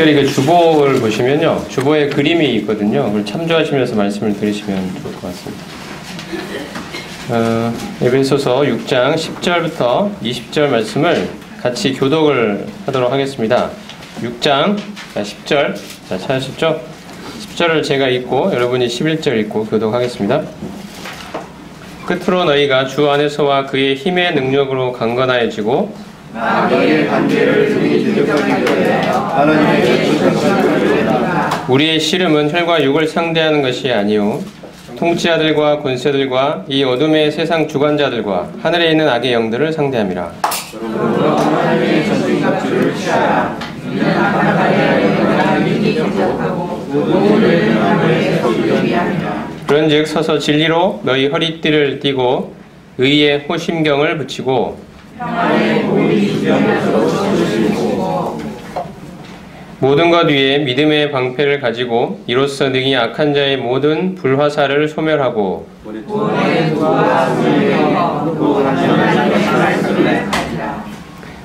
특별히 그 주보를 보시면요, 주보에 그림이 있거든요. 그걸 참조하시면서 말씀을 들으시면 좋을 것 같습니다. 에베소서 6장 10절부터 20절 말씀을 같이 교독을 하도록 하겠습니다. 6장 10절, 자, 찾으셨죠? 10절을 제가 읽고 여러분이 11절 읽고 교독하겠습니다. 끝으로 너희가 주 안에서와 그의 힘의 능력으로 강건하여지고 너희의 관계를 우리의 씨름은 혈과 육을 상대하는 것이 아니요 통치자들과 권세들과 이 어둠의 세상 주관자들과 하늘에 있는 악의 영들을 상대함이라. 그런즉 서서 진리로 너희 허리띠를 띠고 의의 호심경을 붙이고 모든 것 위에 믿음의 방패를 가지고 이로써 능히 악한 자의 모든 불화살을 소멸하고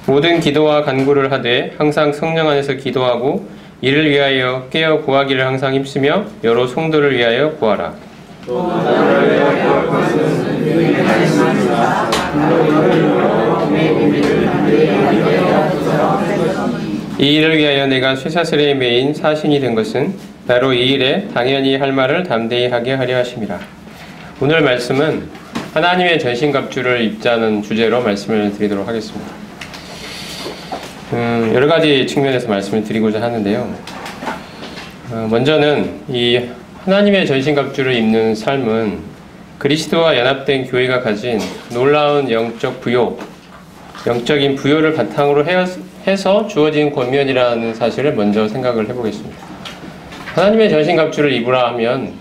모든 기도와 간구를 하되 항상 성령 안에서 기도하고 이를 위하여 깨어 구하기를 항상 힘쓰며 여러 성도를 위하여 구하라. 이 일을 위하여 내가 쇠사슬의 메인 사신이 된 것은 바로 이 일에 당연히 할 말을 담대히 하게 하려 하심이라. 오늘 말씀은 하나님의 전신갑주를 입자는 주제로 말씀을 드리도록 하겠습니다. 여러 가지 측면에서 말씀을 드리고자 하는데요. 먼저는 이 하나님의 전신갑주를 입는 삶은 그리스도와 연합된 교회가 가진 놀라운 영적 부요, 영적인 부요를 바탕으로 해서 주어진 권면이라는 사실을 먼저 생각을 해보겠습니다. 하나님의 전신갑주를 입으라 하면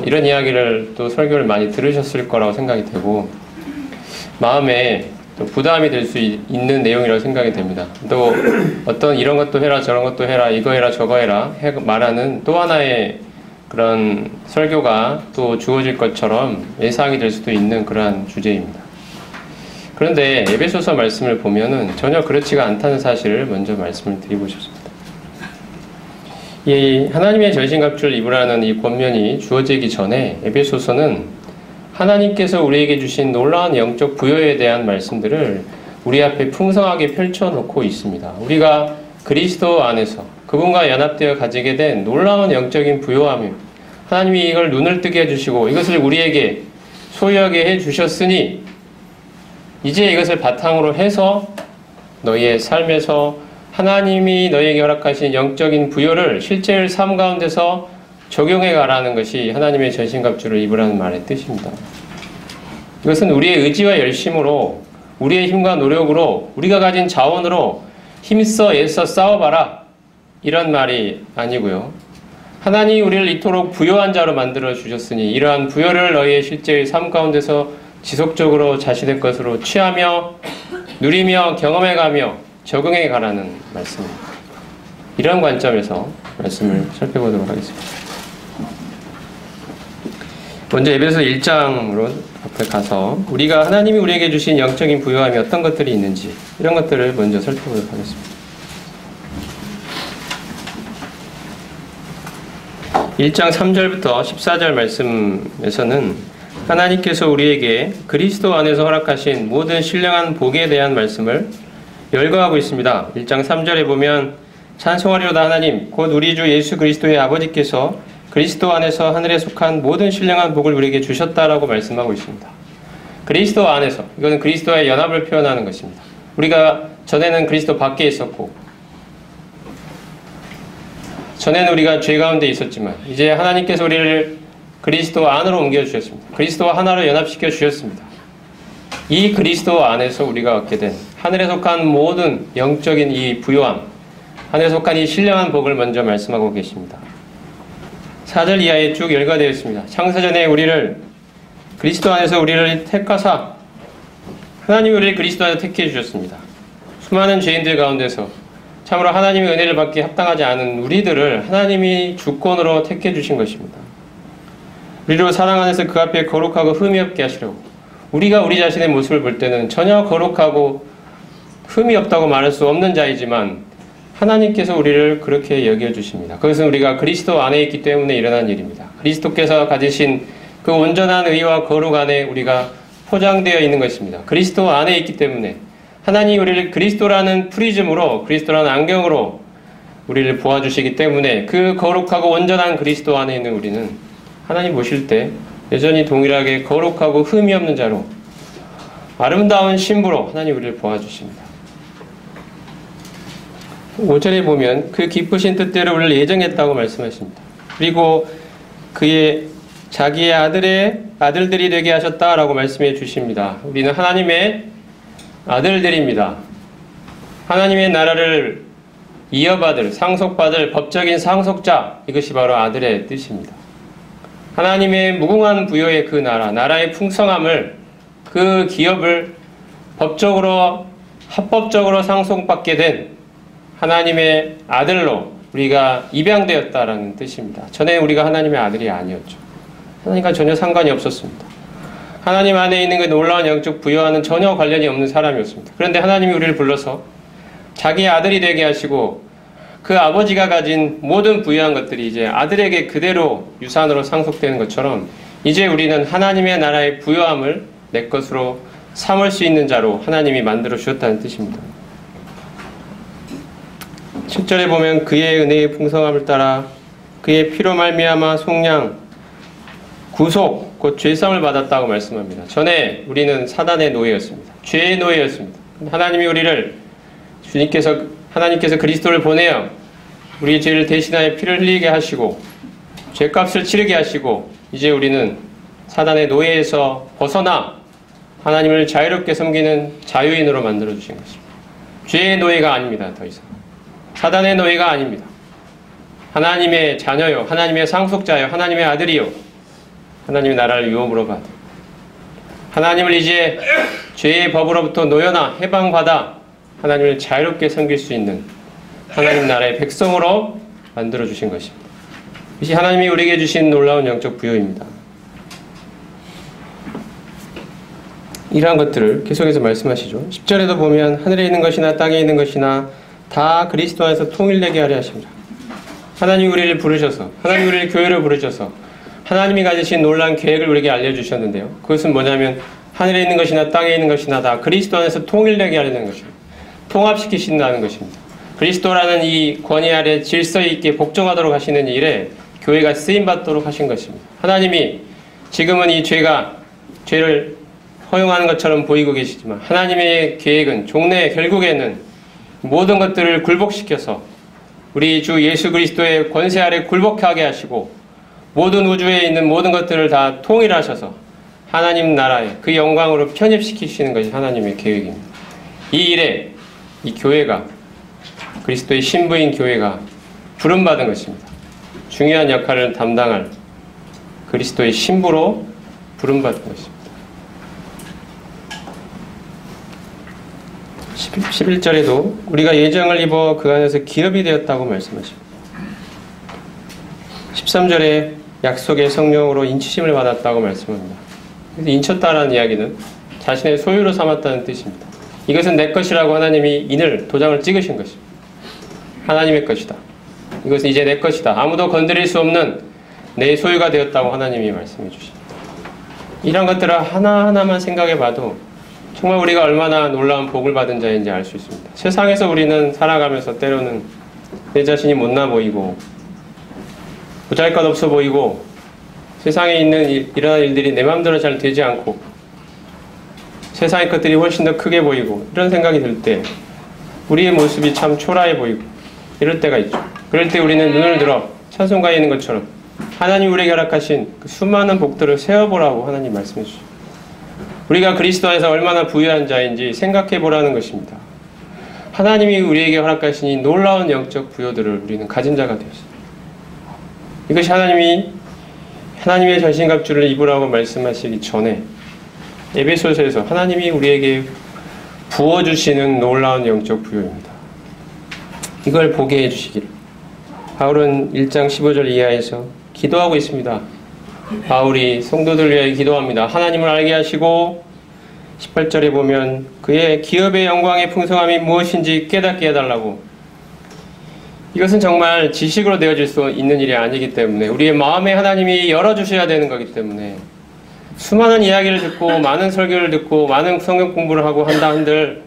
이런 이야기를 또 설교를 많이 들으셨을 거라고 생각이 되고 마음에 또 부담이 될 수 있는 내용이라고 생각이 됩니다. 또 어떤 이런 것도 해라 저런 것도 해라 이거 해라 저거 해라 말하는 또 하나의 그런 설교가 또 주어질 것처럼 예상이 될 수도 있는 그러한 주제입니다. 그런데 에베소서 말씀을 보면은 전혀 그렇지가 않다는 사실을 먼저 말씀을 드리고 싶습니다. 이 하나님의 전신갑주를 입으라는 이 권면이 주어지기 전에 에베소서는 하나님께서 우리에게 주신 놀라운 영적 부여에 대한 말씀들을 우리 앞에 풍성하게 펼쳐놓고 있습니다. 우리가 그리스도 안에서 그분과 연합되어 가지게 된 놀라운 영적인 부요함이 하나님이 이걸 눈을 뜨게 해주시고 이것을 우리에게 소유하게 해주셨으니 이제 이것을 바탕으로 해서 너희의 삶에서 하나님이 너희에게 허락하신 영적인 부요를 실제의 삶 가운데서 적용해 가라는 것이 하나님의 전신갑주를 입으라는 말의 뜻입니다. 이것은 우리의 의지와 열심으로 우리의 힘과 노력으로 우리가 가진 자원으로 힘써 애써 싸워봐라 이런 말이 아니고요. 하나님이 우리를 이토록 부요한 자로 만들어 주셨으니 이러한 부요를 너희의 실제의 삶 가운데서 지속적으로 자신의 것으로 취하며 누리며 경험해가며 적응해 가라는 말씀입니다. 이런 관점에서 말씀을 살펴보도록 하겠습니다. 먼저 에베소서 1장으로 앞에 가서 우리가 하나님이 우리에게 주신 영적인 부요함이 어떤 것들이 있는지 이런 것들을 먼저 살펴보도록 하겠습니다. 1장 3절부터 14절 말씀에서는 하나님께서 우리에게 그리스도 안에서 허락하신 모든 신령한 복에 대한 말씀을 열거하고 있습니다. 1장 3절에 보면 찬송하리로다 하나님 곧 우리 주 예수 그리스도의 아버지께서 그리스도 안에서 하늘에 속한 모든 신령한 복을 우리에게 주셨다라고 말씀하고 있습니다. 그리스도 안에서, 이거는 그리스도와의 연합을 표현하는 것입니다. 우리가 전에는 그리스도 밖에 있었고 전에는 우리가 죄 가운데 있었지만 이제 하나님께서 우리를 그리스도 안으로 옮겨주셨습니다. 그리스도와 하나로 연합시켜 주셨습니다. 이 그리스도 안에서 우리가 얻게 된 하늘에 속한 모든 영적인 이 부요함, 하늘에 속한 이 신령한 복을 먼저 말씀하고 계십니다. 4절 이하에 쭉 열거되어 있습니다. 창세전에 우리를 그리스도 안에서 우리를 택하사 하나님이 우리를 그리스도 안에서 택해 주셨습니다. 수많은 죄인들 가운데서 참으로 하나님의 은혜를 받기 합당하지 않은 우리들을 하나님이 주권으로 택해 주신 것입니다. 우리로 사랑 안에서 그 앞에 거룩하고 흠이 없게 하시려고 우리가 우리 자신의 모습을 볼 때는 전혀 거룩하고 흠이 없다고 말할 수 없는 자이지만 하나님께서 우리를 그렇게 여겨주십니다. 그것은 우리가 그리스도 안에 있기 때문에 일어난 일입니다. 그리스도께서 가지신 그 온전한 의와 거룩 안에 우리가 포장되어 있는 것입니다. 그리스도 안에 있기 때문에 하나님이 우리를 그리스도라는 프리즘으로, 그리스도라는 안경으로 우리를 보아주시기 때문에 그 거룩하고 온전한 그리스도 안에 있는 우리는 하나님 보실 때 여전히 동일하게 거룩하고 흠이 없는 자로 아름다운 신부로 하나님 우리를 보아주십니다. 5절에 보면 그 기쁘신 뜻대로 우리를 예정했다고 말씀하십니다. 그리고 그의 자기의 아들들이 되게 하셨다라고 말씀해 주십니다. 우리는 하나님의 아들들입니다. 하나님의 나라를 이어받을, 상속받을 법적인 상속자, 이것이 바로 아들의 뜻입니다. 하나님의 무궁한 부여의 그 나라의 풍성함을, 그 기업을 법적으로, 합법적으로 상속받게 된 하나님의 아들로 우리가 입양되었다라는 뜻입니다. 전에 우리가 하나님의 아들이 아니었죠. 하나님과 전혀 상관이 없었습니다. 하나님 안에 있는 그 놀라운 영적 부여와는 전혀 관련이 없는 사람이었습니다. 그런데 하나님이 우리를 불러서 자기의 아들이 되게 하시고 그 아버지가 가진 모든 부유한 것들이 이제 아들에게 그대로 유산으로 상속되는 것처럼 이제 우리는 하나님의 나라의 부유함을 내 것으로 삼을 수 있는 자로 하나님이 만들어 주셨다는 뜻입니다. 7절에 보면 그의 은혜의 풍성함을 따라 그의 피로 말미암아 속량, 구속, 곧 죄성을 받았다고 말씀합니다. 전에 우리는 사단의 노예였습니다. 죄의 노예였습니다. 하나님이 우리를 하나님께서 그리스도를 보내어 우리의 죄를 대신하여 피를 흘리게 하시고 죄값을 치르게 하시고 이제 우리는 사단의 노예에서 벗어나 하나님을 자유롭게 섬기는 자유인으로 만들어주신 것입니다. 죄의 노예가 아닙니다. 더 이상 사단의 노예가 아닙니다. 하나님의 자녀요, 하나님의 상속자요, 하나님의 아들이요, 하나님의 나라를 유업으로 받아 하나님을 이제 죄의 법으로부터 노여나 해방받아 하나님을 자유롭게 섬길 수 있는 하나님 나라의 백성으로 만들어주신 것입니다. 이것이 하나님이 우리에게 주신 놀라운 영적 부여입니다. 이러한 것들을 계속해서 말씀하시죠. 10절에도 보면 하늘에 있는 것이나 땅에 있는 것이나 다 그리스도 안에서 통일되게 하려 하십니다. 하나님이 우리를 부르셔서, 하나님이 우리를 교회로 부르셔서 하나님이 가지신 놀라운 계획을 우리에게 알려주셨는데요. 그것은 뭐냐면 하늘에 있는 것이나 땅에 있는 것이나 다 그리스도 안에서 통일되게 하려는 것입니다. 통합시키신다는 것입니다. 그리스도라는 이 권위 아래 질서 있게 복종하도록 하시는 일에 교회가 쓰임받도록 하신 것입니다. 하나님이 지금은 이 죄를 허용하는 것처럼 보이고 계시지만 하나님의 계획은 종래 결국에는 모든 것들을 굴복시켜서 우리 주 예수 그리스도의 권세 아래 굴복하게 하시고 모든 우주에 있는 모든 것들을 다 통일하셔서 하나님 나라의 그 영광으로 편입시키시는 것이 하나님의 계획입니다. 이 일에 이 교회가, 그리스도의 신부인 교회가 부름받은 것입니다. 중요한 역할을 담당할 그리스도의 신부로 부름받은 것입니다. 11절에도 우리가 예정을 입어 그 안에서 기업이 되었다고 말씀하십니다. 13절에 약속의 성령으로 인치심을 받았다고 말씀합니다. 그래서 인쳤다라는 이야기는 자신의 소유로 삼았다는 뜻입니다. 이것은 내 것이라고 하나님이 도장을 찍으신 것입니다. 하나님의 것이다. 이것은 이제 내 것이다. 아무도 건드릴 수 없는 내 소유가 되었다고 하나님이 말씀해 주십니다. 이런 것들을 하나하나만 생각해 봐도 정말 우리가 얼마나 놀라운 복을 받은 자인지 알 수 있습니다. 세상에서 우리는 살아가면서 때로는 내 자신이 못나 보이고 보잘것없어 보이고 세상에 일어난 일들이 내 마음대로 잘 되지 않고 세상의 것들이 훨씬 더 크게 보이고 이런 생각이 들 때 우리의 모습이 참 초라해 보이고 이럴 때가 있죠. 그럴 때 우리는 눈을 들어 찬송가에 있는 것처럼 하나님 우리에게 허락하신 그 수많은 복들을 세어보라고 하나님 말씀해 주십니다. 우리가 그리스도 안에서 얼마나 부유한 자인지 생각해 보라는 것입니다. 하나님이 우리에게 허락하신 이 놀라운 영적 부여들을 우리는 가진 자가 되었습니다. 이것이 하나님의 전신갑주를 입으라고 말씀하시기 전에 에베소서에서 하나님이 우리에게 부어주시는 놀라운 영적 부여입니다. 이걸 보게 해주시기를. 바울은 1장 15절 이하에서 기도하고 있습니다. 바울이 성도들 위해 기도합니다. 하나님을 알게 하시고 18절에 보면 그의 기업의 영광의 풍성함이 무엇인지 깨닫게 해달라고 이것은 정말 지식으로 되어질 수 있는 일이 아니기 때문에 우리의 마음에 하나님이 열어주셔야 되는 거기 때문에 수많은 이야기를 듣고 많은 설교를 듣고 많은 성경 공부를 하고 한다 한들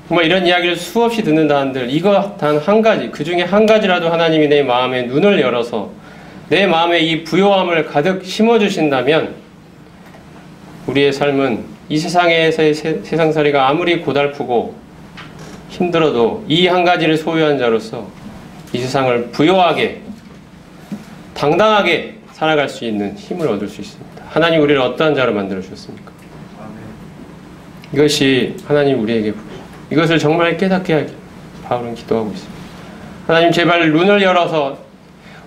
정말 이런 이야기를 수없이 듣는다 한들 이거 단 한 가지 그 중에 한 가지라도 하나님이 내 마음에 눈을 열어서 내 마음에 이 부요함을 가득 심어주신다면 우리의 삶은 이 세상에서의 세상살이가 아무리 고달프고 힘들어도 이 한 가지를 소유한 자로서 이 세상을 부요하게 당당하게 살아갈 수 있는 힘을 얻을 수 있습니다. 하나님 우리를 어떠한 자로 만들어 주셨습니까? 이것이 하나님 우리에게 이것을 정말 깨닫게 하길 바울은 기도하고 있습니다. 하나님 제발 눈을 열어서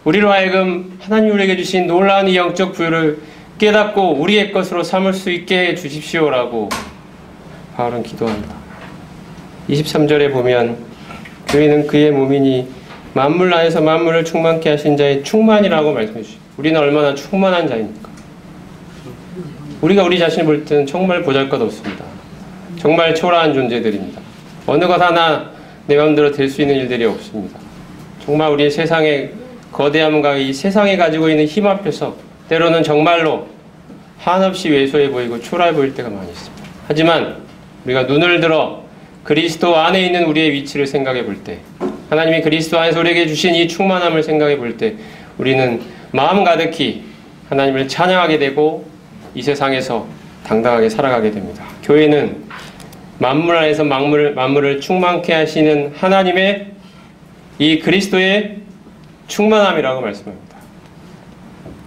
우리로 하여금 하나님 우리에게 주신 놀라운 이 영적 부요를 깨닫고 우리의 것으로 삼을 수 있게 해 주십시오라고 바울은 기도합니다. 23절에 보면 교회는 그의 몸이니 만물 안에서 만물을 충만케 하신 자의 충만이라고 말씀해 주십니다. 우리는 얼마나 충만한 자입니까? 우리가 우리 자신을 볼 때는 정말 보잘것없습니다. 정말 초라한 존재들입니다. 어느 것 하나 내 마음대로 될 수 있는 일들이 없습니다. 정말 우리의 세상의 거대함과 이 세상에 가지고 있는 힘 앞에서 때로는 정말로 한없이 왜소해 보이고 초라해 보일 때가 많이 있습니다. 하지만 우리가 눈을 들어 그리스도 안에 있는 우리의 위치를 생각해 볼 때 하나님이 그리스도 안에서 우리에게 주신 이 충만함을 생각해 볼 때 우리는 마음 가득히 하나님을 찬양하게 되고 이 세상에서 당당하게 살아가게 됩니다. 교회는 만물 안에서 만물을 충만케 하시는 하나님의 이 그리스도의 충만함이라고 말씀합니다.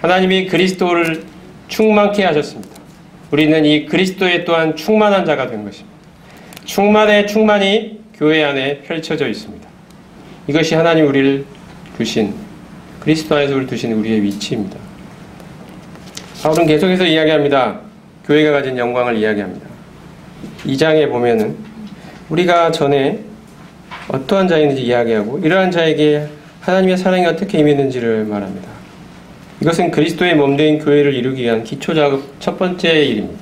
하나님이 그리스도를 충만케 하셨습니다. 우리는 이 그리스도에 또한 충만한 자가 된 것입니다. 충만의 충만이 교회 안에 펼쳐져 있습니다. 이것이 하나님 우리를 두신 그리스도 안에서 우리를 두신 우리의 위치입니다. 바울은 계속해서 이야기합니다. 교회가 가진 영광을 이야기합니다. 2장에 보면은 우리가 전에 어떠한 자인지 이야기하고 이러한 자에게 하나님의 사랑이 어떻게 임했는지를 말합니다. 이것은 그리스도의 몸된 교회를 이루기 위한 기초작업 첫 번째 일입니다.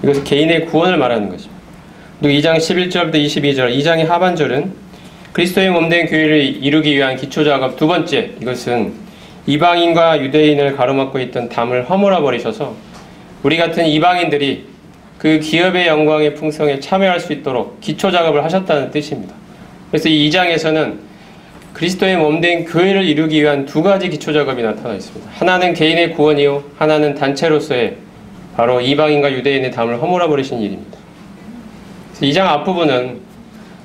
이것은 개인의 구원을 말하는 것입니다. 그리고 2장 11절부터 22절, 2장의 하반절은 그리스도의 몸된 교회를 이루기 위한 기초작업 두 번째, 이것은 이방인과 유대인을 가로막고 있던 담을 허물어 버리셔서 우리 같은 이방인들이 그 기업의 영광의 풍성에 참여할 수 있도록 기초작업을 하셨다는 뜻입니다. 그래서 이 2장에서는 그리스도의 몸된 교회를 이루기 위한 두 가지 기초작업이 나타나 있습니다. 하나는 개인의 구원이요, 하나는 단체로서의 바로 이방인과 유대인의 담을 허물어 버리신 일입니다. 2장 앞부분은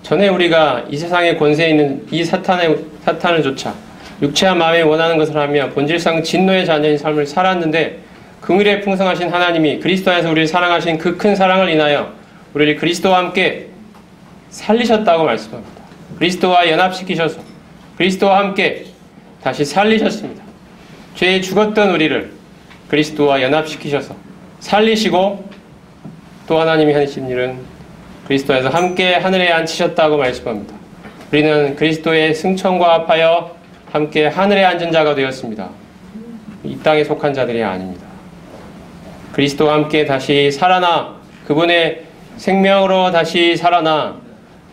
전에 우리가 이 세상의 권세에 있는 이 사탄을 쫓아 육체와 마음에 원하는 것을 하며 본질상 진노의 자녀인 삶을 살았는데 긍휼에 풍성하신 하나님이 그리스도 안에서 우리를 사랑하신 그 큰 사랑을 인하여 우리를 그리스도와 함께 살리셨다고 말씀합니다. 그리스도와 연합시키셔서 그리스도와 함께 다시 살리셨습니다. 죄에 죽었던 우리를 그리스도와 연합시키셔서 살리시고 또 하나님이 하신 일은 그리스도 안에서 함께 하늘에 앉히셨다고 말씀합니다. 우리는 그리스도의 승천과 합하여 함께 하늘에 앉은 자가 되었습니다. 이 땅에 속한 자들이 아닙니다. 그리스도와 함께 다시 살아나 그분의 생명으로 다시 살아나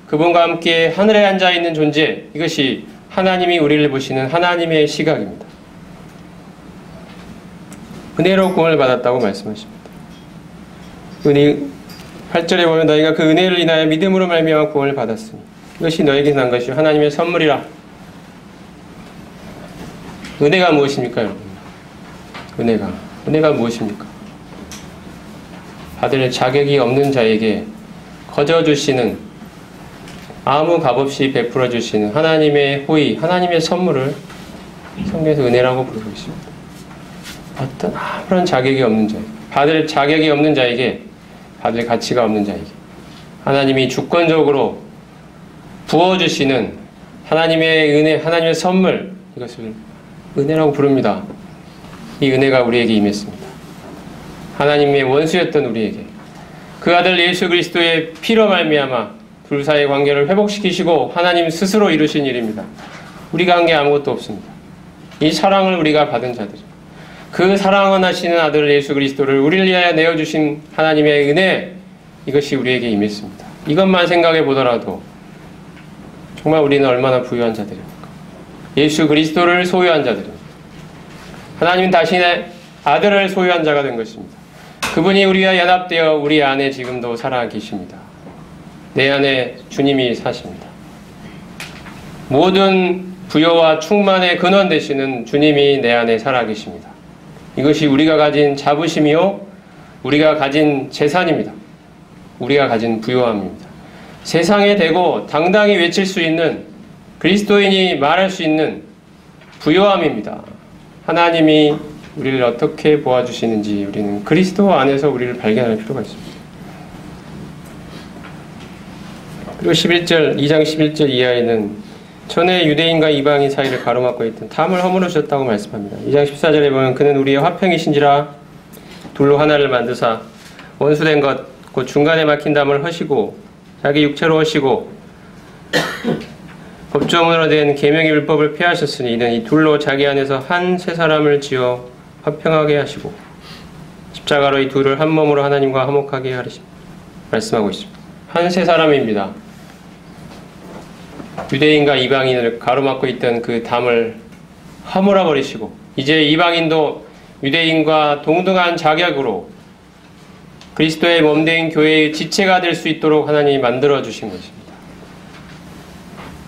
그분과 함께 하늘에 앉아있는 존재, 이것이 하나님이 우리를 보시는 하나님의 시각입니다. 은혜로 구원을 받았다고 말씀하십니다. 8절에 보면 너희가 그 은혜를 인하여 믿음으로 말미암아 구원을 받았으니 이것이 너에게 난 것이 하나님의 선물이라. 은혜가 무엇입니까, 여러분? 은혜가 무엇입니까? 받을 자격이 없는 자에게 거저 주시는, 아무 값없이 베풀어 주시는 하나님의 호의, 하나님의 선물을 성경에서 은혜라고 부르고 있습니다. 어떤 아무런 자격이 없는 자에게, 받을 자격이 없는 자에게, 받을 가치가 없는 자에게 하나님이 주권적으로 부어주시는 하나님의 은혜, 하나님의 선물, 이것을 은혜라고 부릅니다. 이 은혜가 우리에게 임했습니다. 하나님의 원수였던 우리에게 그 아들 예수 그리스도의 피로 말미암아 둘 사이의 관계를 회복시키시고 하나님 스스로 이루신 일입니다. 우리가 한 게 아무것도 없습니다. 이 사랑을 우리가 받은 자들입니다. 그 사랑하시는 아들 예수 그리스도를 우리를 위하여 내어주신 하나님의 은혜, 이것이 우리에게 임했습니다. 이것만 생각해 보더라도 정말 우리는 얼마나 부유한 자들입니까? 예수 그리스도를 소유한 자들입니다. 하나님은 자신의 아들을 소유한 자가 된 것입니다. 그분이 우리와 연합되어 우리 안에 지금도 살아 계십니다. 내 안에 주님이 사십니다. 모든 부여와 충만의 근원 되시는 주님이 내 안에 살아 계십니다. 이것이 우리가 가진 자부심이요, 우리가 가진 재산입니다. 우리가 가진 부요함입니다. 세상에 대고 당당히 외칠 수 있는, 그리스도인이 말할 수 있는 부요함입니다. 하나님이 우리를 어떻게 보아주시는지 우리는 그리스도 안에서 우리를 발견할 필요가 있습니다. 그리고 2장 11절 이하에는 전에 유대인과 이방인 사이를 가로막고 있던 담을 허물으셨다고 말씀합니다. 2장 14절에 보면 그는 우리의 화평이신지라 둘로 하나를 만드사 원수된 것 곧 중간에 막힌 담을 허시고 자기 육체로 허시고 법조문으로 된 계명의 율법을 폐하셨으니 이는 이 둘로 자기 안에서 한 새 사람을 지어 화평하게 하시고 십자가로 이 둘을 한 몸으로 하나님과 화목하게 하리십니다. 말씀하고 있습니다. 한 새 사람입니다. 유대인과 이방인을 가로막고 있던 그 담을 허물어 버리시고 이제 이방인도 유대인과 동등한 자격으로 그리스도의 몸된 교회의 지체가 될 수 있도록 하나님이 만들어 주신 것입니다.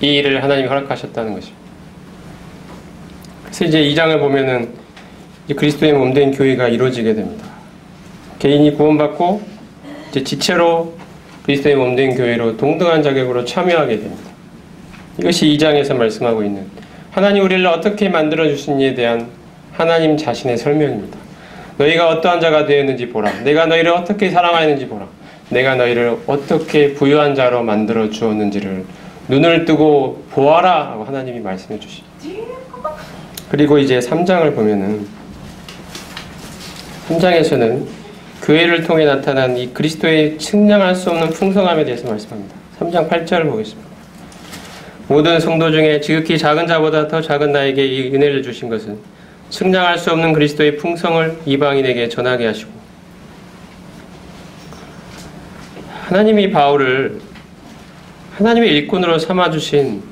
이 일을 하나님이 허락하셨다는 것입니다. 그래서 이제 2장을 보면은 이제 그리스도의 몸된 교회가 이루어지게 됩니다. 개인이 구원받고 이제 지체로 그리스도의 몸된 교회로 동등한 자격으로 참여하게 됩니다. 이것이 2장에서 말씀하고 있는 하나님 우리를 어떻게 만들어 주신지에 대한 하나님 자신의 설명입니다. 너희가 어떠한 자가 되었는지 보라. 내가 너희를 어떻게 사랑하였는지 보라. 내가 너희를 어떻게 부유한 자로 만들어 주었는지를 눈을 뜨고 보아라 하고 하나님이 말씀해 주십니다. 그리고 이제 3장을 보면은 3장에서는 교회를 통해 나타난 이 그리스도의 측량할 수 없는 풍성함에 대해서 말씀합니다. 3장 8절을 보겠습니다. 모든 성도 중에 지극히 작은 자보다 더 작은 나에게 이 은혜를 주신 것은 측량할 수 없는 그리스도의 풍성을 이방인에게 전하게 하시고 하나님이 바울을 하나님의 일꾼으로 삼아주신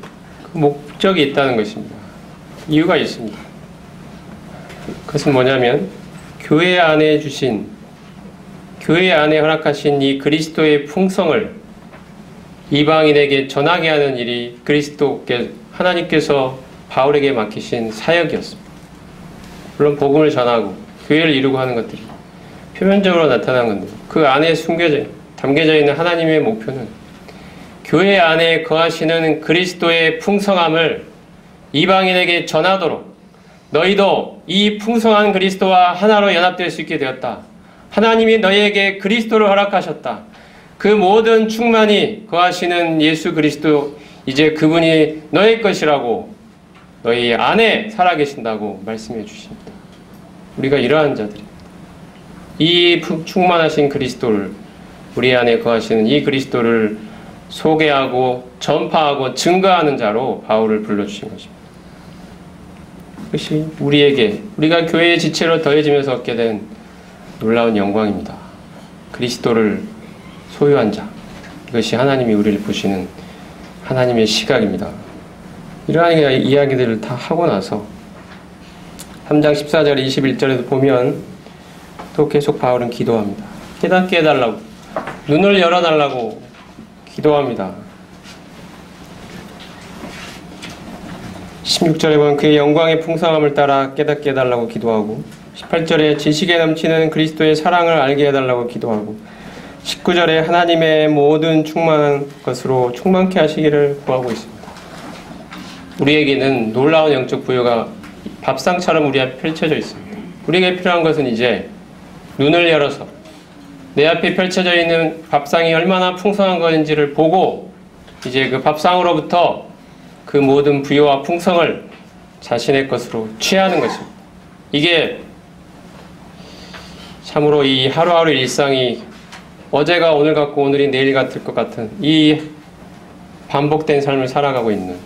그 목적이 있다는 것입니다. 이유가 있습니다. 그것은 뭐냐면 교회 안에 주신 교회 안에 허락하신 이 그리스도의 풍성을 이방인에게 전하게 하는 일이 그리스도께 하나님께서 바울에게 맡기신 사역이었습니다. 물론 복음을 전하고 교회를 이루고 하는 것들이 표면적으로 나타난 건데 그 안에 담겨져 있는 하나님의 목표는 교회 안에 거하시는 그리스도의 풍성함을 이방인에게 전하도록 너희도 이 풍성한 그리스도와 하나로 연합될 수 있게 되었다. 하나님이 너희에게 그리스도를 허락하셨다. 그 모든 충만이 거하시는 예수 그리스도 이제 그분이 너희 것이라고 너희 안에 살아계신다고 말씀해 주십니다. 우리가 이러한 자들입니다. 이 충만하신 그리스도를 우리 안에 거하시는 이 그리스도를 소개하고 전파하고 증거하는 자로 바울을 불러주신 것입니다. 그것이 우리에게 우리가 교회의 지체로 더해지면서 얻게 된 놀라운 영광입니다. 그리스도를 소유한 자, 이것이 하나님이 우리를 보시는 하나님의 시각입니다. 이러한 이야기들을 다 하고 나서 3장 14절 21절에도 보면 또 계속 바울은 기도합니다. 깨닫게 해달라고, 눈을 열어달라고 기도합니다. 16절에 보면 그의 영광의 풍성함을 따라 깨닫게 해달라고 기도하고 18절에 지식에 넘치는 그리스도의 사랑을 알게 해달라고 기도하고 19절에 하나님의 모든 충만한 것으로 충만케 하시기를 구하고 있습니다. 우리에게는 놀라운 영적 부여가 밥상처럼 우리 앞에 펼쳐져 있습니다. 우리에게 필요한 것은 이제 눈을 열어서 내 앞에 펼쳐져 있는 밥상이 얼마나 풍성한 것인지를 보고 이제 그 밥상으로부터 그 모든 부여와 풍성을 자신의 것으로 취하는 것입니다. 이게 참으로 이 하루하루 일상이 어제가 오늘 같고 오늘이 내일 같을 것 같은 이 반복된 삶을 살아가고 있는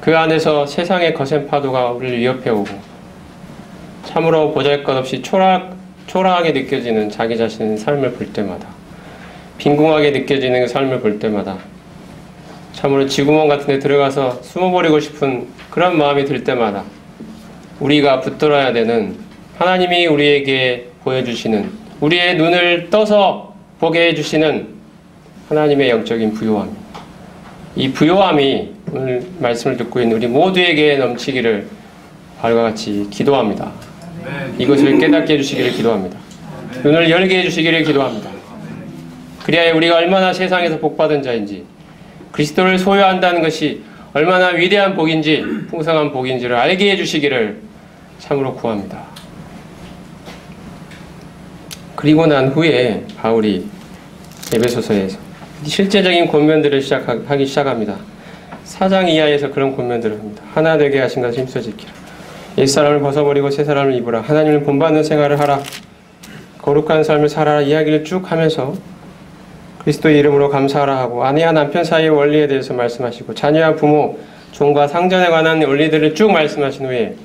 그 안에서 세상의 거센 파도가 우리를 위협해 오고 참으로 보잘것없이 초라하게 느껴지는 자기 자신의 삶을 볼 때마다 빈궁하게 느껴지는 삶을 볼 때마다 참으로 쥐구멍 같은 데 들어가서 숨어버리고 싶은 그런 마음이 들 때마다 우리가 붙들어야 되는 하나님이 우리에게 보여주시는, 우리의 눈을 떠서 보게 해주시는 하나님의 영적인 부요함. 이 부요함이 오늘 말씀을 듣고 있는 우리 모두에게 넘치기를 바울과 같이 기도합니다. 이것을 깨닫게 해주시기를 기도합니다. 눈을 열게 해주시기를 기도합니다. 그리하여 우리가 얼마나 세상에서 복받은 자인지, 그리스도를 소유한다는 것이 얼마나 위대한 복인지, 풍성한 복인지를 알게 해주시기를 참으로 구합니다. 그리고 난 후에 바울이 에베소서에서 실제적인 권면들을 하기 시작합니다. 4장 이하에서 그런 권면들을 합니다. 하나 되게 하신 것을 힘써 지키라. 옛사람을 벗어버리고 새사람을 입으라. 하나님을 본받는 생활을 하라. 거룩한 삶을 살아라. 이야기를 쭉 하면서 그리스도의 이름으로 감사하라 하고, 아내와 남편 사이의 원리에 대해서 말씀하시고, 자녀와 부모, 종과 상전에 관한 원리들을 쭉 말씀하신 후에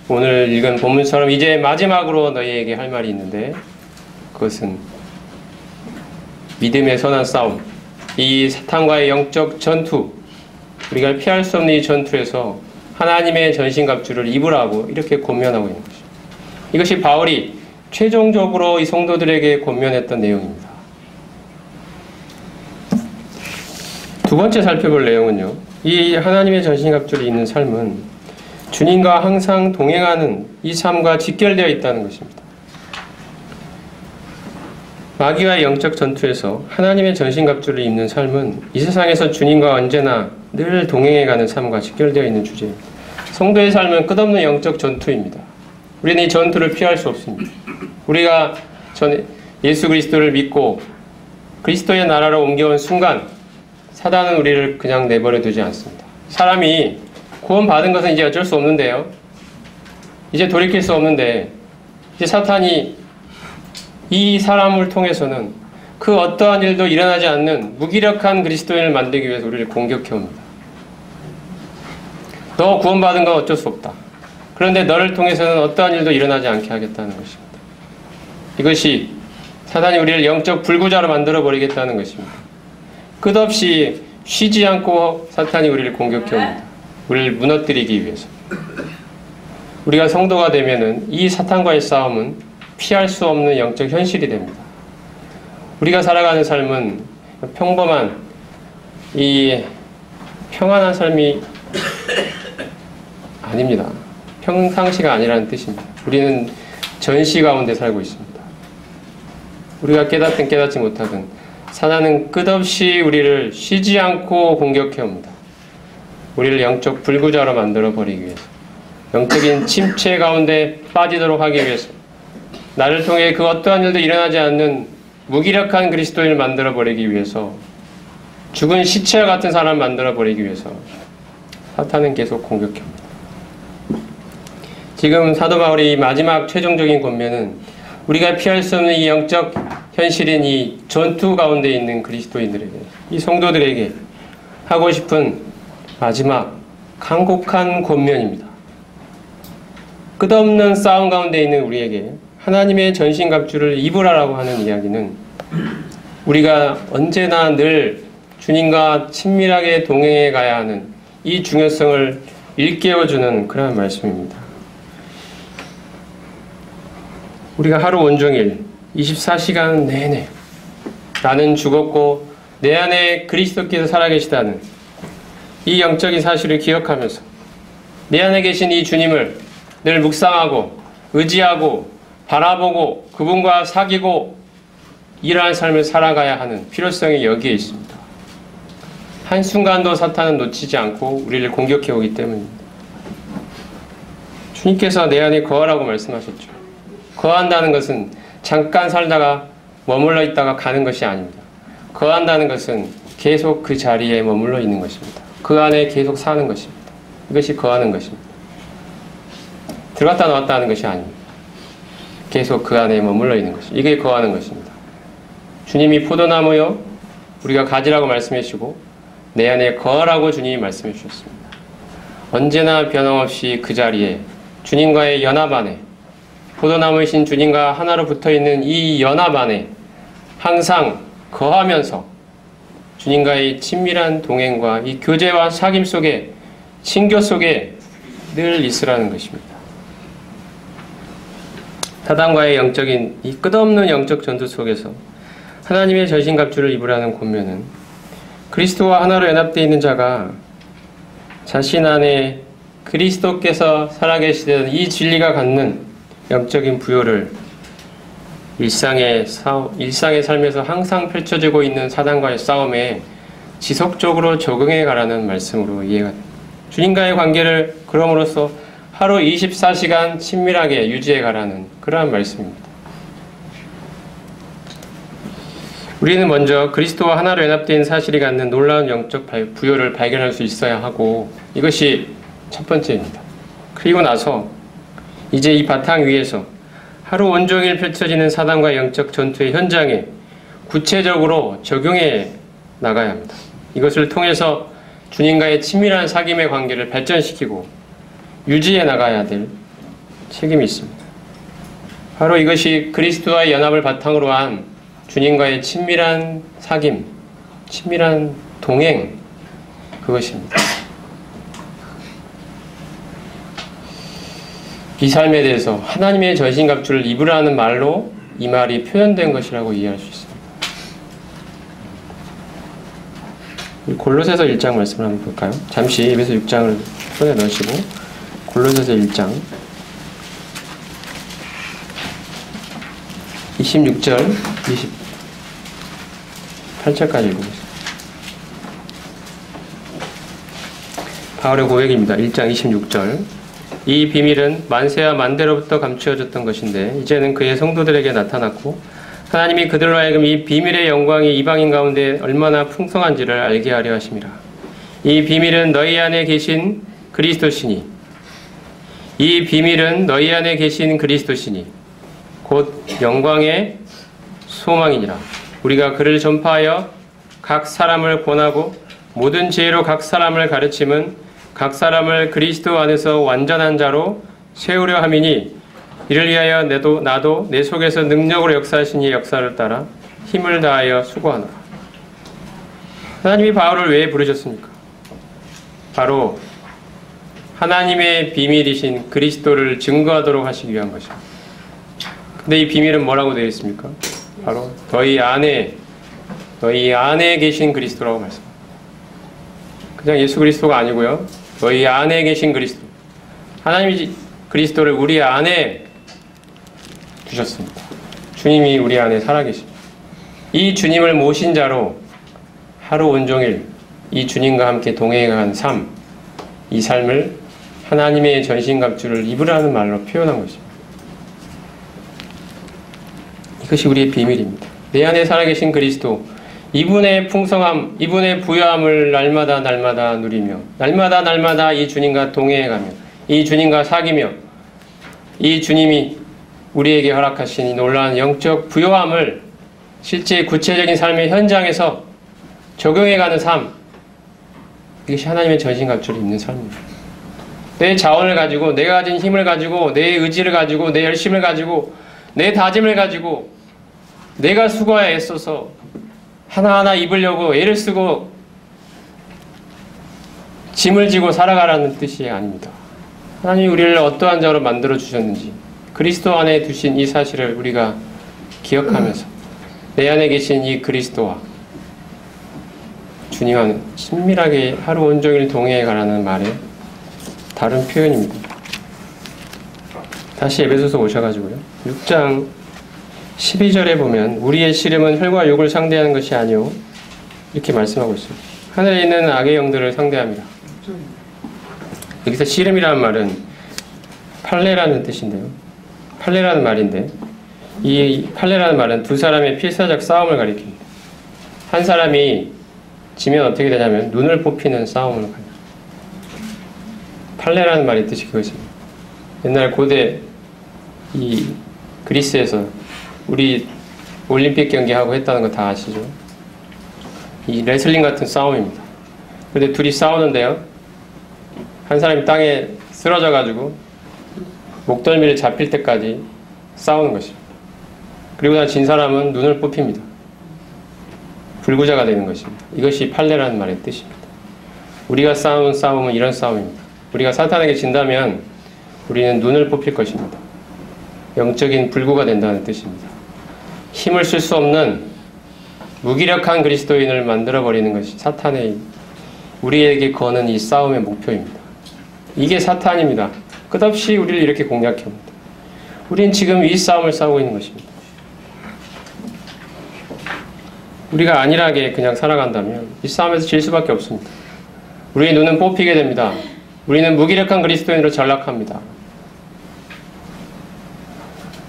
오늘 읽은 본문처럼 이제 마지막으로 너희에게 할 말이 있는데, 그것은 믿음의 선한 싸움, 이 사탄과의 영적 전투, 우리가 피할 수 없는 이 전투에서 하나님의 전신갑주를 입으라고 이렇게 권면하고 있는 것입니다. 이것이 바울이 최종적으로 이 성도들에게 권면했던 내용입니다. 두 번째 살펴볼 내용은요, 이 하나님의 전신갑주를 입는 삶은 주님과 항상 동행하는 이 삶과 직결되어 있다는 것입니다. 마귀와의 영적 전투에서 하나님의 전신갑주를 입는 삶은 이 세상에서 주님과 언제나 늘 동행해가는 삶과 직결되어 있는 주제입니다. 성도의 삶은 끝없는 영적 전투입니다. 우리는 이 전투를 피할 수 없습니다. 우리가 예수 그리스도를 믿고 그리스도의 나라로 옮겨온 순간 사단은 우리를 그냥 내버려 두지 않습니다. 사람이 구원받은 것은 이제 어쩔 수 없는데요. 이제 돌이킬 수 없는데, 이제 사탄이 이 사람을 통해서는 그 어떠한 일도 일어나지 않는 무기력한 그리스도인을 만들기 위해서 우리를 공격해 옵니다. 너 구원받은 건 어쩔 수 없다. 그런데 너를 통해서는 어떠한 일도 일어나지 않게 하겠다는 것입니다. 이것이 사단이 우리를 영적 불구자로 만들어 버리겠다는 것입니다. 끝없이 쉬지 않고 사탄이 우리를 공격해 옵니다. 우리를 무너뜨리기 위해서. 우리가 성도가 되면은 이 사탄과의 싸움은 피할 수 없는 영적 현실이 됩니다. 우리가 살아가는 삶은 평범한 이 평안한 삶이 아닙니다. 평상시가 아니라는 뜻입니다. 우리는 전시 가운데 살고 있습니다. 우리가 깨닫든 깨닫지 못하든 사단은 끝없이 우리를 쉬지 않고 공격해 옵니다. 우리를 영적 불구자로 만들어 버리기 위해서, 영적인 침체 가운데 빠지도록 하기 위해서, 나를 통해 그 어떠한 일도 일어나지 않는 무기력한 그리스도인을 만들어 버리기 위해서, 죽은 시체와 같은 사람을 만들어 버리기 위해서 사탄은 계속 공격합니다. 지금 사도 바울의 이 마지막 최종적인 권면은 우리가 피할 수 없는 이 영적 현실인 이 전투 가운데 있는 그리스도인들에게, 이 성도들에게 하고 싶은 마지막 간곡한 권면입니다. 끝없는 싸움 가운데 있는 우리에게 하나님의 전신갑주를 입으라라고 하는 이야기는 우리가 언제나 늘 주님과 친밀하게 동행해 가야 하는 이 중요성을 일깨워주는 그런 말씀입니다. 우리가 하루 온종일 24시간 내내 나는 죽었고 내 안에 그리스도께서 살아계시다는 이 영적인 사실을 기억하면서 내 안에 계신 이 주님을 늘 묵상하고 의지하고 바라보고 그분과 사귀고 이러한 삶을 살아가야 하는 필요성이 여기에 있습니다. 한순간도 사탄은 놓치지 않고 우리를 공격해 오기 때문입니다. 주님께서 내 안에 거하라고 말씀하셨죠. 거한다는 것은 잠깐 살다가 머물러 있다가 가는 것이 아닙니다. 거한다는 것은 계속 그 자리에 머물러 있는 것입니다. 그 안에 계속 사는 것입니다. 이것이 거하는 것입니다. 들어갔다 나왔다 하는 것이 아닙니다. 계속 그 안에 머물러 있는 것입니다. 이게 거하는 것입니다. 주님이 포도나무요 우리가 가지라고 말씀해 주시고 내 안에 거하라고 주님이 말씀해 주셨습니다. 언제나 변함없이 그 자리에 주님과의 연합 안에, 포도나무이신 주님과 하나로 붙어있는 이 연합 안에 항상 거하면서 주님과의 친밀한 동행과 이 교제와 사귐 속에, 친교 속에 늘 있으라는 것입니다. 사단과의 영적인 이 끝없는 영적 전투 속에서 하나님의 전신갑주를 입으라는 권면은 그리스도와 하나로 연합되어 있는 자가 자신 안에 그리스도께서 살아계시던 이 진리가 갖는 영적인 부요를 일상의 삶에서 항상 펼쳐지고 있는 사단과의 싸움에 지속적으로 적응해 가라는 말씀으로 이해가 됩니다. 주님과의 관계를 그럼으로써 하루 24시간 친밀하게 유지해 가라는 그러한 말씀입니다. 우리는 먼저 그리스도와 하나로 연합된 사실이 갖는 놀라운 영적 부요를 발견할 수 있어야 하고, 이것이 첫 번째입니다. 그리고 나서 이제 이 바탕 위에서 하루 온종일 펼쳐지는 사단과 영적 전투의 현장에 구체적으로 적용해 나가야 합니다. 이것을 통해서 주님과의 친밀한 사귐의 관계를 발전시키고 유지해 나가야 될 책임이 있습니다. 바로 이것이 그리스도와의 연합을 바탕으로 한 주님과의 친밀한 사귐, 친밀한 동행, 그것입니다. 이 삶에 대해서 하나님의 전신갑주를 입으라는 말로 이 말이 표현된 것이라고 이해할 수 있습니다. 골로새서 1장 말씀을 한번 볼까요? 잠시 에베소 6장을 손에 넣으시고 골로새서 1장 26절 28절까지 읽어보겠습니다. 바울의 고백입니다. 1장 26절. 이 비밀은 만세와 만대로부터 감추어졌던 것인데 이제는 그의 성도들에게 나타났고 하나님이 그들로 하여금 이 비밀의 영광이 이방인 가운데 얼마나 풍성한지를 알게 하려 하심이라. 이 비밀은 너희 안에 계신 그리스도시니 이 비밀은 너희 안에 계신 그리스도시니 곧 영광의 소망이니라. 우리가 그를 전파하여 각 사람을 권하고 모든 지혜로 각 사람을 가르침은 각 사람을 그리스도 안에서 완전한 자로 세우려 함이니 이를 위하여 나도 내 속에서 능력으로 역사하신 이의 역사를 따라 힘을 다하여 수고하노라. 하나님이 바울을 왜 부르셨습니까? 바로 하나님의 비밀이신 그리스도를 증거하도록 하시기 위한 것입니다. 근데 이 비밀은 뭐라고 되어 있습니까? 바로 너희 안에 계신 그리스도라고 말씀합니다. 그냥 예수 그리스도가 아니고요. 너희 안에 계신 그리스도. 하나님이 그리스도를 우리 안에 두셨습니다. 주님이 우리 안에 살아계십니다. 이 주님을 모신 자로 하루 온종일 이 주님과 함께 동행한 삶, 이 삶을 하나님의 전신갑주를 입으라는 말로 표현한 것입니다. 이것이 우리의 비밀입니다. 내 안에 살아계신 그리스도, 이분의 풍성함, 이분의 부요함을 날마다 누리며 날마다 이 주님과 동행해가며 이 주님과 사귀며 이 주님이 우리에게 허락하신 이 놀라운 영적 부요함을 실제 구체적인 삶의 현장에서 적용해가는 삶, 이것이 하나님의 전신갑주를 입는 삶입니다. 내 자원을 가지고, 내가 가진 힘을 가지고, 내 의지를 가지고, 내 열심을 가지고, 내 다짐을 가지고 내가 수고하여 애써서 하나하나 입으려고 애를 쓰고 짐을 지고 살아가라는 뜻이 아닙니다. 하나님이 우리를 어떠한 자로 만들어 주셨는지 그리스도 안에 두신 이 사실을 우리가 기억하면서 내 안에 계신 이 그리스도와 주님과는 친밀하게 하루 온종일 동행해 가라는 말의 다른 표현입니다. 다시 에베소서 오셔가지고요. 6장 12절에 보면 우리의 씨름은 혈과 육을 상대하는 것이 아니오 이렇게 말씀하고 있어요. 하늘에 있는 악의 영들을 상대합니다. 여기서 씨름이라는 말은 팔레라는 뜻인데요. 팔레라는 말인데 이 팔레라는 말은 두 사람의 필사적 싸움을 가리킵니다. 한 사람이 지면 어떻게 되냐면 눈을 뽑히는 싸움을 가리킵니다. 팔레라는 말의 뜻이 그것입니다. 옛날 고대 이 그리스에서 우리 올림픽 경기하고 했다는 거 다 아시죠? 이 레슬링 같은 싸움입니다. 근데 둘이 싸우는데요. 한 사람이 땅에 쓰러져 가지고 목덜미를 잡힐 때까지 싸우는 것입니다. 그리고 난 진 사람은 눈을 뽑힙니다. 불구자가 되는 것입니다. 이것이 팔레라는 말의 뜻입니다. 우리가 싸우는 싸움은 이런 싸움입니다. 우리가 사탄에게 진다면 우리는 눈을 뽑힐 것입니다. 영적인 불구가 된다는 뜻입니다. 힘을 쓸 수 없는 무기력한 그리스도인을 만들어버리는 것이 사탄의 우리에게 거는 이 싸움의 목표입니다. 이게 사탄입니다. 끝없이 우리를 이렇게 공략해옵니다. 우린 지금 이 싸움을 싸우고 있는 것입니다. 우리가 안일하게 그냥 살아간다면 이 싸움에서 질 수밖에 없습니다. 우리의 눈은 뽑히게 됩니다. 우리는 무기력한 그리스도인으로 전락합니다.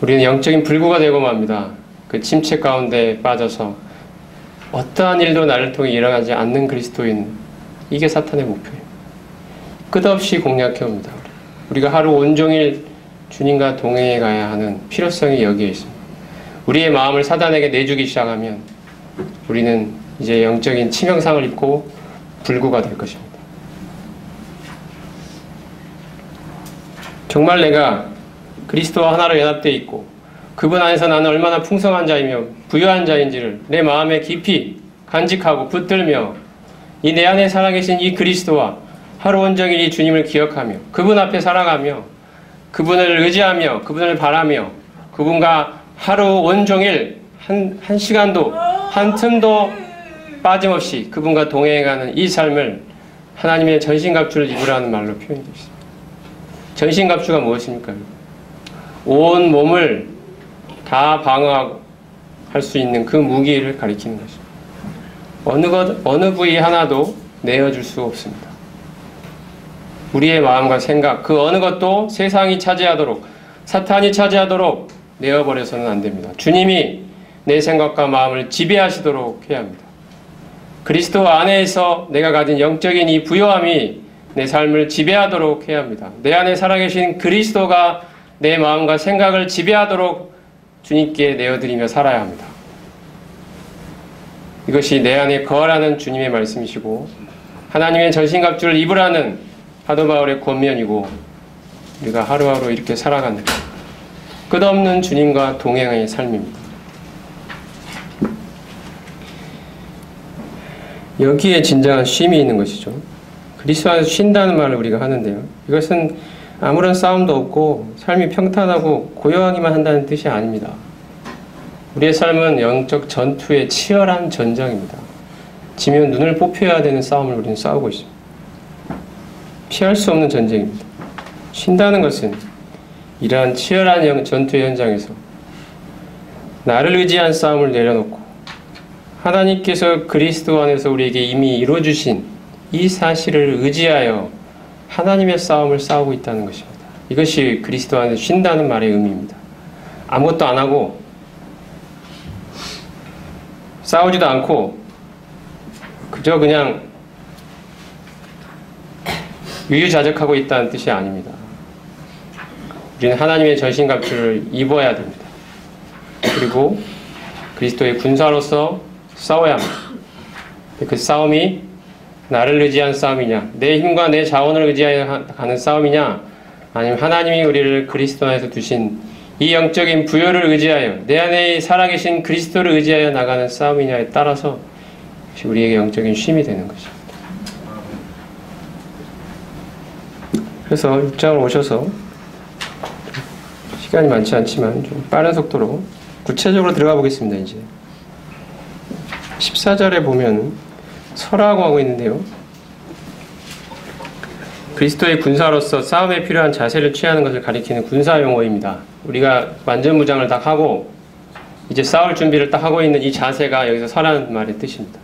우리는 영적인 불구가 되고 맙니다. 그 침체 가운데 빠져서 어떠한 일도 나를 통해 일어나지 않는 그리스도인, 이게 사탄의 목표입니다. 끝없이 공략해옵니다. 우리가 하루 온종일 주님과 동행해 가야 하는 필요성이 여기에 있습니다. 우리의 마음을 사단에게 내주기 시작하면 우리는 이제 영적인 치명상을 입고 불구가 될 것입니다. 정말 내가 그리스도와 하나로 연합되어 있고 그분 안에서 나는 얼마나 풍성한 자이며 부유한 자인지를 내 마음에 깊이 간직하고 붙들며 이 내 안에 살아계신 이 그리스도와 하루 온종일 이 주님을 기억하며 그분 앞에 살아가며 그분을 의지하며 그분을 바라며 그분과 하루 온종일 한 시간도 한 틈도 빠짐없이 그분과 동행해가는 이 삶을 하나님의 전신갑주를 입으라는 말로 표현되어 있습니다. 전신갑주가 무엇입니까? 온 몸을 다 방어할 수 있는 그 무기를 가리키는 것입니다. 어느 부위 하나도 내어줄 수 없습니다. 우리의 마음과 생각, 그 어느 것도 세상이 차지하도록, 사탄이 차지하도록 내어버려서는 안 됩니다. 주님이 내 생각과 마음을 지배하시도록 해야 합니다. 그리스도 안에서 내가 가진 영적인 이 부요함이 내 삶을 지배하도록 해야 합니다. 내 안에 살아계신 그리스도가 내 마음과 생각을 지배하도록 주님께 내어드리며 살아야 합니다. 이것이 내 안에 거하라는 주님의 말씀이시고 하나님의 전신갑주를 입으라는 사도 바울의 권면이고 우리가 하루하루 이렇게 살아가는 끝없는 주님과 동행의 삶입니다. 여기에 진정한 쉼이 있는 것이죠. 그리스도 안에서 쉰다는 말을 우리가 하는데요. 이것은 아무런 싸움도 없고 삶이 평탄하고 고요하기만 한다는 뜻이 아닙니다. 우리의 삶은 영적 전투의 치열한 전장입니다. 지면 눈을 뽑혀야 되는 싸움을 우리는 싸우고 있습니다. 피할 수 없는 전쟁입니다. 쉰다는 것은 이러한 치열한 전투의 현장에서 나를 의지한 싸움을 내려놓고 하나님께서 그리스도 안에서 우리에게 이미 이루어주신 이 사실을 의지하여 하나님의 싸움을 싸우고 있다는 것입니다. 이것이 그리스도 안에서 쉰다는 말의 의미입니다. 아무것도 안 하고 싸우지도 않고 그저 그냥 유유자적하고 있다는 뜻이 아닙니다. 우리는 하나님의 전신갑주를 입어야 됩니다. 그리고 그리스도의 군사로서 싸워야 합니다. 그 싸움이 나를 의지한 싸움이냐, 내 힘과 내 자원을 의지하여 가는 싸움이냐, 아니면 하나님이 우리를 그리스도 안에서 두신 이 영적인 부요를 의지하여 내 안에 살아계신 그리스도를 의지하여 나가는 싸움이냐에 따라서 우리에게 영적인 쉼이 되는 것입니다. 그래서 6장을 오셔서 시간이 많지 않지만 좀 빠른 속도로 구체적으로 들어가 보겠습니다. 이제 14절에 보면 설하고 하고 있는데요. 그리스도의 군사로서 싸움에 필요한 자세를 취하는 것을 가리키는 군사 용어입니다. 우리가 만전무장을 딱 하고 이제 싸울 준비를 딱 하고 있는 이 자세가 여기서 설하는 말의 뜻입니다.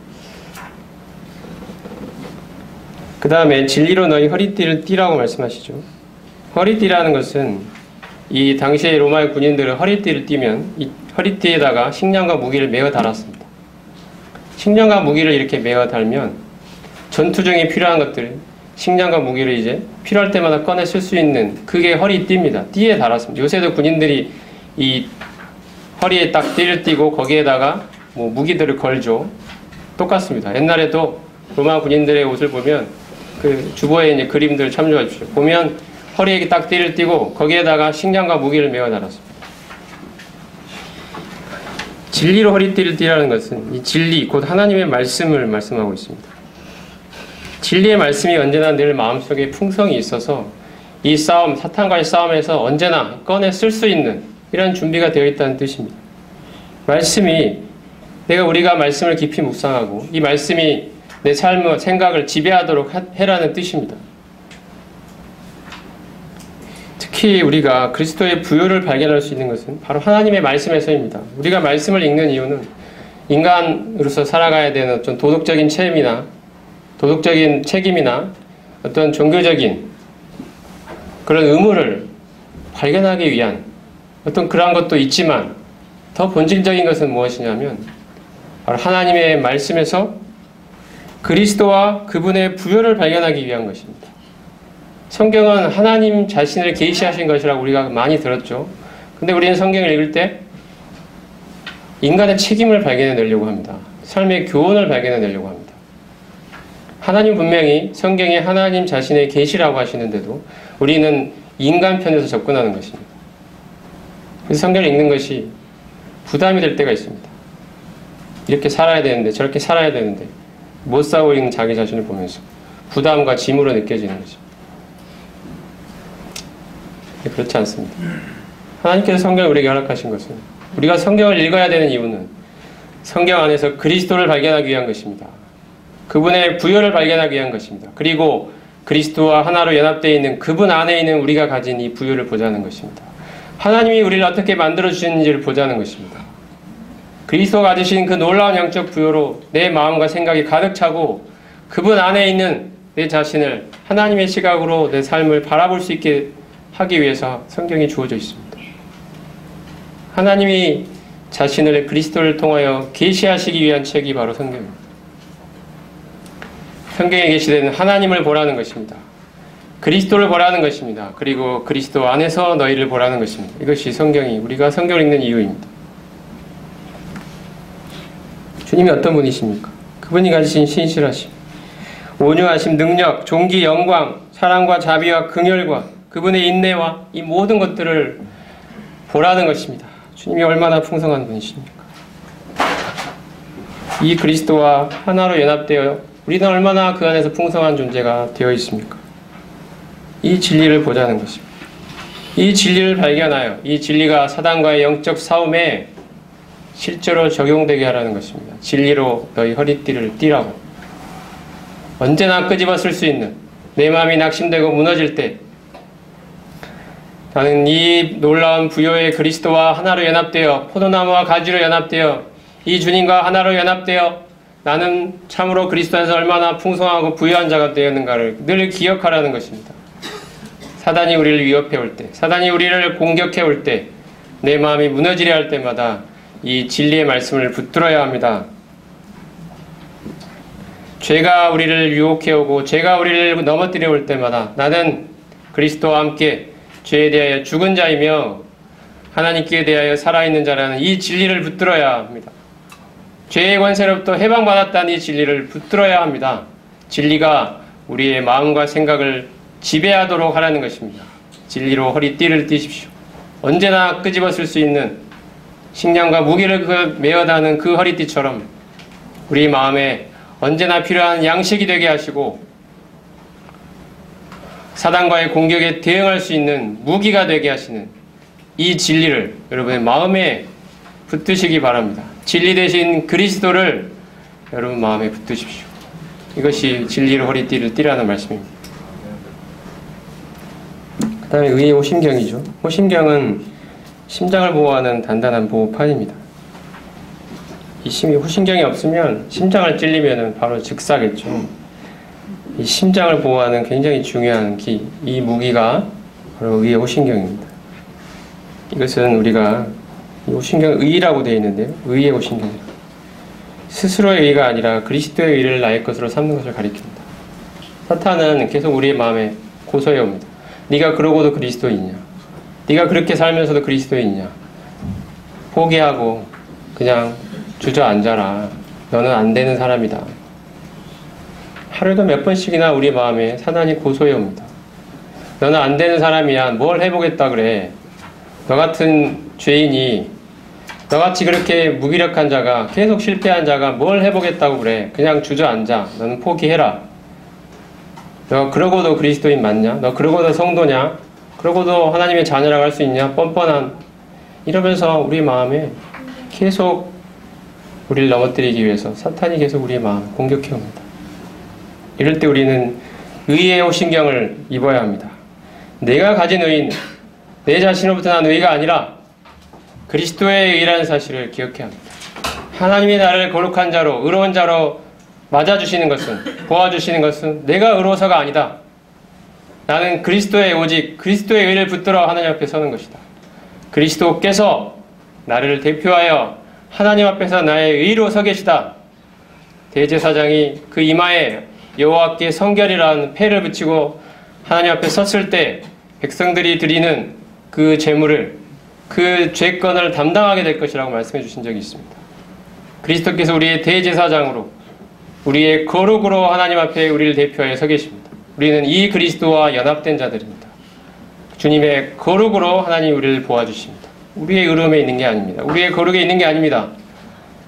그 다음에 진리로 너희 허리띠를 띠라고 말씀하시죠. 허리띠라는 것은 이 당시의 로마의 군인들은 허리띠를 띠면 이 허리띠에다가 식량과 무기를 메어 달았습니다. 식량과 무기를 이렇게 메어 달면 전투 중에 필요한 것들, 식량과 무기를 이제 필요할 때마다 꺼내 쓸 수 있는 그게 허리띠입니다. 띠에 달았습니다. 요새도 군인들이 이 허리에 딱 띠를 띠고 거기에다가 뭐 무기들을 걸죠. 똑같습니다. 옛날에도 로마 군인들의 옷을 보면 그 주보에 이제 그림들 참조해 주십시오. 보면 허리에 딱 띠를 띠고 거기에다가 식량과 무기를 메어 달았습니다. 진리로 허리띠를 띠라는 것은 이 진리 곧 하나님의 말씀을 말씀하고 있습니다. 진리의 말씀이 언제나 늘 마음속에 풍성이 있어서 이 싸움, 사탄과의 싸움에서 언제나 꺼내 쓸 수 있는 이런 준비가 되어 있다는 뜻입니다. 말씀이 우리가 말씀을 깊이 묵상하고 이 말씀이 내 삶과 생각을 지배하도록 해라는 뜻입니다. 특히 우리가 그리스도의 부요를 발견할 수 있는 것은 바로 하나님의 말씀에서입니다. 우리가 말씀을 읽는 이유는 인간으로서 살아가야 되는 어떤 도덕적인 책임이나 어떤 종교적인 그런 의무를 발견하기 위한 어떤 그러한 것도 있지만 더 본질적인 것은 무엇이냐면 바로 하나님의 말씀에서 그리스도와 그분의 부요를 발견하기 위한 것입니다. 성경은 하나님 자신을 계시하신 것이라고 우리가 많이 들었죠. 근데 우리는 성경을 읽을 때 인간의 책임을 발견해내려고 합니다. 삶의 교훈을 발견해내려고 합니다. 하나님 분명히 성경에 하나님 자신의 계시라고 하시는데도 우리는 인간 편에서 접근하는 것입니다. 그래서 성경을 읽는 것이 부담이 될 때가 있습니다. 이렇게 살아야 되는데 저렇게 살아야 되는데 못 살고 있는 자기 자신을 보면서 부담과 짐으로 느껴지는 거죠. 그렇지 않습니다. 하나님께서 성경을 우리에게 허락하신 것은 우리가 성경을 읽어야 되는 이유는 성경 안에서 그리스도를 발견하기 위한 것입니다. 그분의 부요를 발견하기 위한 것입니다. 그리고 그리스도와 하나로 연합되어 있는 그분 안에 있는 우리가 가진 이 부요를 보자는 것입니다. 하나님이 우리를 어떻게 만들어주시는지를 보자는 것입니다. 그리스도가 가지신 그 놀라운 영적 부요로 내 마음과 생각이 가득 차고 그분 안에 있는 내 자신을 하나님의 시각으로 내 삶을 바라볼 수 있게 하기 위해서 성경이 주어져 있습니다. 하나님이 자신을 그리스도를 통하여 계시하시기 위한 책이 바로 성경입니다. 성경에 계시되는 하나님을 보라는 것입니다. 그리스도를 보라는 것입니다. 그리고 그리스도 안에서 너희를 보라는 것입니다. 이것이 우리가 성경을 읽는 이유입니다. 주님이 어떤 분이십니까? 그분이 가지신 신실하심, 온유하심, 능력, 존귀, 영광, 사랑과 자비와 긍휼과 그분의 인내와 이 모든 것들을 보라는 것입니다. 주님이 얼마나 풍성한 분이십니까? 이 그리스도와 하나로 연합되어 우리는 얼마나 그 안에서 풍성한 존재가 되어 있습니까? 이 진리를 보자는 것입니다. 이 진리를 발견하여 이 진리가 사단과의 영적 싸움에 실제로 적용되게 하라는 것입니다. 진리로 너희 허리띠를 띠라고. 언제나 끄집어 쓸 수 있는 내 마음이 낙심되고 무너질 때 나는 이 놀라운 부요의 그리스도와 하나로 연합되어 포도나무와 가지로 연합되어 이 주님과 하나로 연합되어 나는 참으로 그리스도 안에서 얼마나 풍성하고 부유한 자가 되었는가를 늘 기억하라는 것입니다. 사단이 우리를 위협해 올 때, 사단이 우리를 공격해 올 때, 내 마음이 무너지려 할 때마다 이 진리의 말씀을 붙들어야 합니다. 죄가 우리를 유혹해 오고 죄가 우리를 넘어뜨려 올 때마다 나는 그리스도와 함께 죄에 대하여 죽은 자이며 하나님께 대하여 살아있는 자라는 이 진리를 붙들어야 합니다. 죄의 권세로부터 해방받았다는 이 진리를 붙들어야 합니다. 진리가 우리의 마음과 생각을 지배하도록 하라는 것입니다. 진리로 허리띠를 띠십시오. 언제나 끄집어 쓸 수 있는 식량과 무기를 메어다는 그 허리띠처럼 우리 마음에 언제나 필요한 양식이 되게 하시고 사단과의 공격에 대응할 수 있는 무기가 되게 하시는 이 진리를 여러분의 마음에 붙드시기 바랍니다. 진리 대신 그리스도를 여러분 마음에 붙드십시오. 이것이 진리로 허리띠를 띠라는 말씀입니다. 그 다음에 의의 호심경이죠. 호심경은 심장을 보호하는 단단한 보호판입니다. 이 호심경이 없으면 심장을 찔리면 바로 즉사겠죠. 이 심장을 보호하는 굉장히 중요한 이 무기가 바로 의의 호심경입니다. 이것은 우리가 이 호심경 의라고 되어 있는데요. 의의 호심경이라. 스스로의 의가 아니라 그리스도의 의를 나의 것으로 삼는 것을 가리킵니다. 사탄은 계속 우리의 마음에 고소해 옵니다. 네가 그러고도 그리스도이냐? 네가 그렇게 살면서도 그리스도이냐? 포기하고 그냥 주저앉아라. 너는 안 되는 사람이다. 하루에도 몇 번씩이나 우리 마음에 사단이 고소해 옵니다. 너는 안 되는 사람이야. 뭘 해보겠다 그래. 너 같은 죄인이 너같이 그렇게 무기력한 자가, 계속 실패한 자가 뭘 해보겠다고 그래. 그냥 주저앉아. 너는 포기해라. 너 그러고도 그리스도인 맞냐? 너 그러고도 성도냐? 그러고도 하나님의 자녀라고 할 수 있냐? 뻔뻔한. 이러면서 우리 마음에 계속 우리를 넘어뜨리기 위해서 사탄이 계속 우리의 마음을 공격해옵니다. 이럴 때 우리는 의의 호신경을 입어야 합니다. 내가 가진 의인, 내 자신으로부터 난 의가 아니라 그리스도의 의라는 사실을 기억해야 합니다. 하나님이 나를 거룩한 자로, 의로운 자로 맞아주시는 것은, 보아주시는 것은 내가 의로워서가 아니다. 나는 오직 그리스도의 의를 붙들어 하나님 앞에 서는 것이다. 그리스도께서 나를 대표하여 하나님 앞에서 나의 의로 서 계시다. 대제사장이 그 이마에 여호와께 성결이라는 패를 붙이고 하나님 앞에 섰을 때 백성들이 드리는 그 제물을, 그 죄권을 담당하게 될 것이라고 말씀해 주신 적이 있습니다. 그리스도께서 우리의 대제사장으로, 우리의 거룩으로 하나님 앞에 우리를 대표하여 서 계십니다. 우리는 이 그리스도와 연합된 자들입니다. 주님의 거룩으로 하나님 우리를 보아주십니다. 우리의 의로움에 있는 게 아닙니다. 우리의 거룩에 있는 게 아닙니다.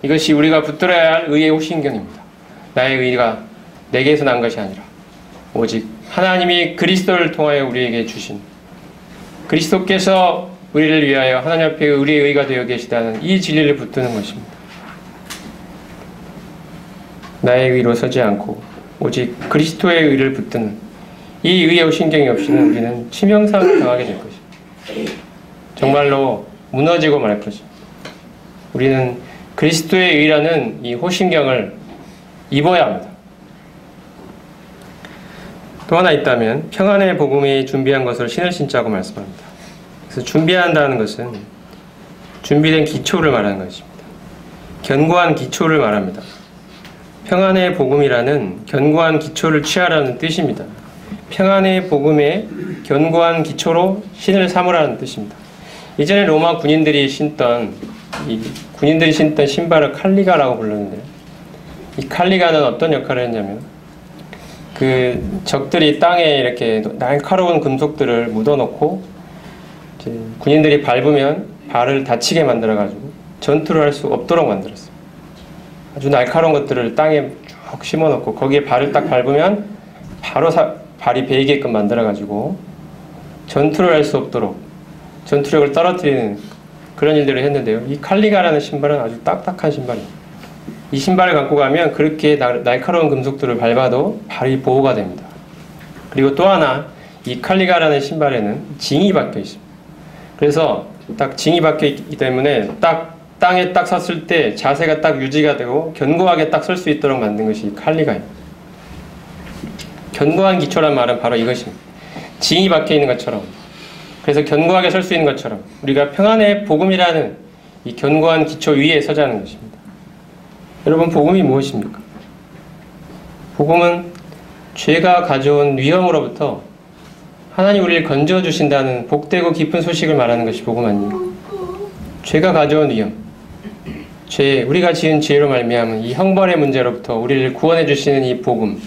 이것이 우리가 붙들어야 할 의의 호신경입니다. 나의 의가 내게서 난 것이 아니라 오직 하나님이 그리스도를 통하여 우리에게 주신, 그리스도께서 우리를 위하여 하나님 앞에 우리의 의가 되어 계시다는 이 진리를 붙드는 것입니다. 나의 의로 서지 않고 오직 그리스도의 의를 붙드는 이 의의 호신경이 없이는 우리는 치명상을 당하게 될 것입니다. 정말로 무너지고 말 것입니다. 우리는 그리스도의 의라는 이 호신경을 입어야 합니다. 또 하나 있다면 평안의 복음이 준비한 것을 신을 신자고 말씀합니다. 그래서 준비한다는 것은 준비된 기초를 말하는 것입니다. 견고한 기초를 말합니다. 평안의 복음이라는 견고한 기초를 취하라는 뜻입니다. 평안의 복음의 견고한 기초로 신을 삼으라는 뜻입니다. 이전에 로마 군인들이 신던 신발을 칼리가라고 불렀는데요. 이 칼리가는 어떤 역할을 했냐면 그 적들이 땅에 이렇게 날카로운 금속들을 묻어놓고 이제 군인들이 밟으면 발을 다치게 만들어가지고 전투를 할 수 없도록 만들었어요. 아주 날카로운 것들을 땅에 쭉 심어놓고 거기에 발을 딱 밟으면 바로 발이 베이게끔 만들어가지고 전투를 할 수 없도록 전투력을 떨어뜨리는 그런 일들을 했는데요. 이 칼리가라는 신발은 아주 딱딱한 신발입니다. 이 신발을 갖고 가면 그렇게 날카로운 금속들을 밟아도 발이 보호가 됩니다. 그리고 또 하나, 이 칼리가라는 신발에는 징이 박혀 있습니다. 그래서 딱 징이 박혀 있기 때문에 딱 땅에 딱 섰을 때 자세가 딱 유지가 되고 견고하게 딱 설 수 있도록 만든 것이 칼리가입니다. 견고한 기초란 말은 바로 이것입니다. 징이 박혀 있는 것처럼, 그래서 견고하게 설 수 있는 것처럼 우리가 평안의 복음이라는 이 견고한 기초 위에 서자는 것입니다. 여러분, 복음이 무엇입니까? 복음은 죄가 가져온 위험으로부터 하나님 우리를 건져주신다는 복되고 깊은 소식을 말하는 것이 복음 아닙니까? 죄가 가져온 위험, 우리가 지은 죄로 말미암은 이 형벌의 문제로부터 우리를 구원해 주시는 이 복음,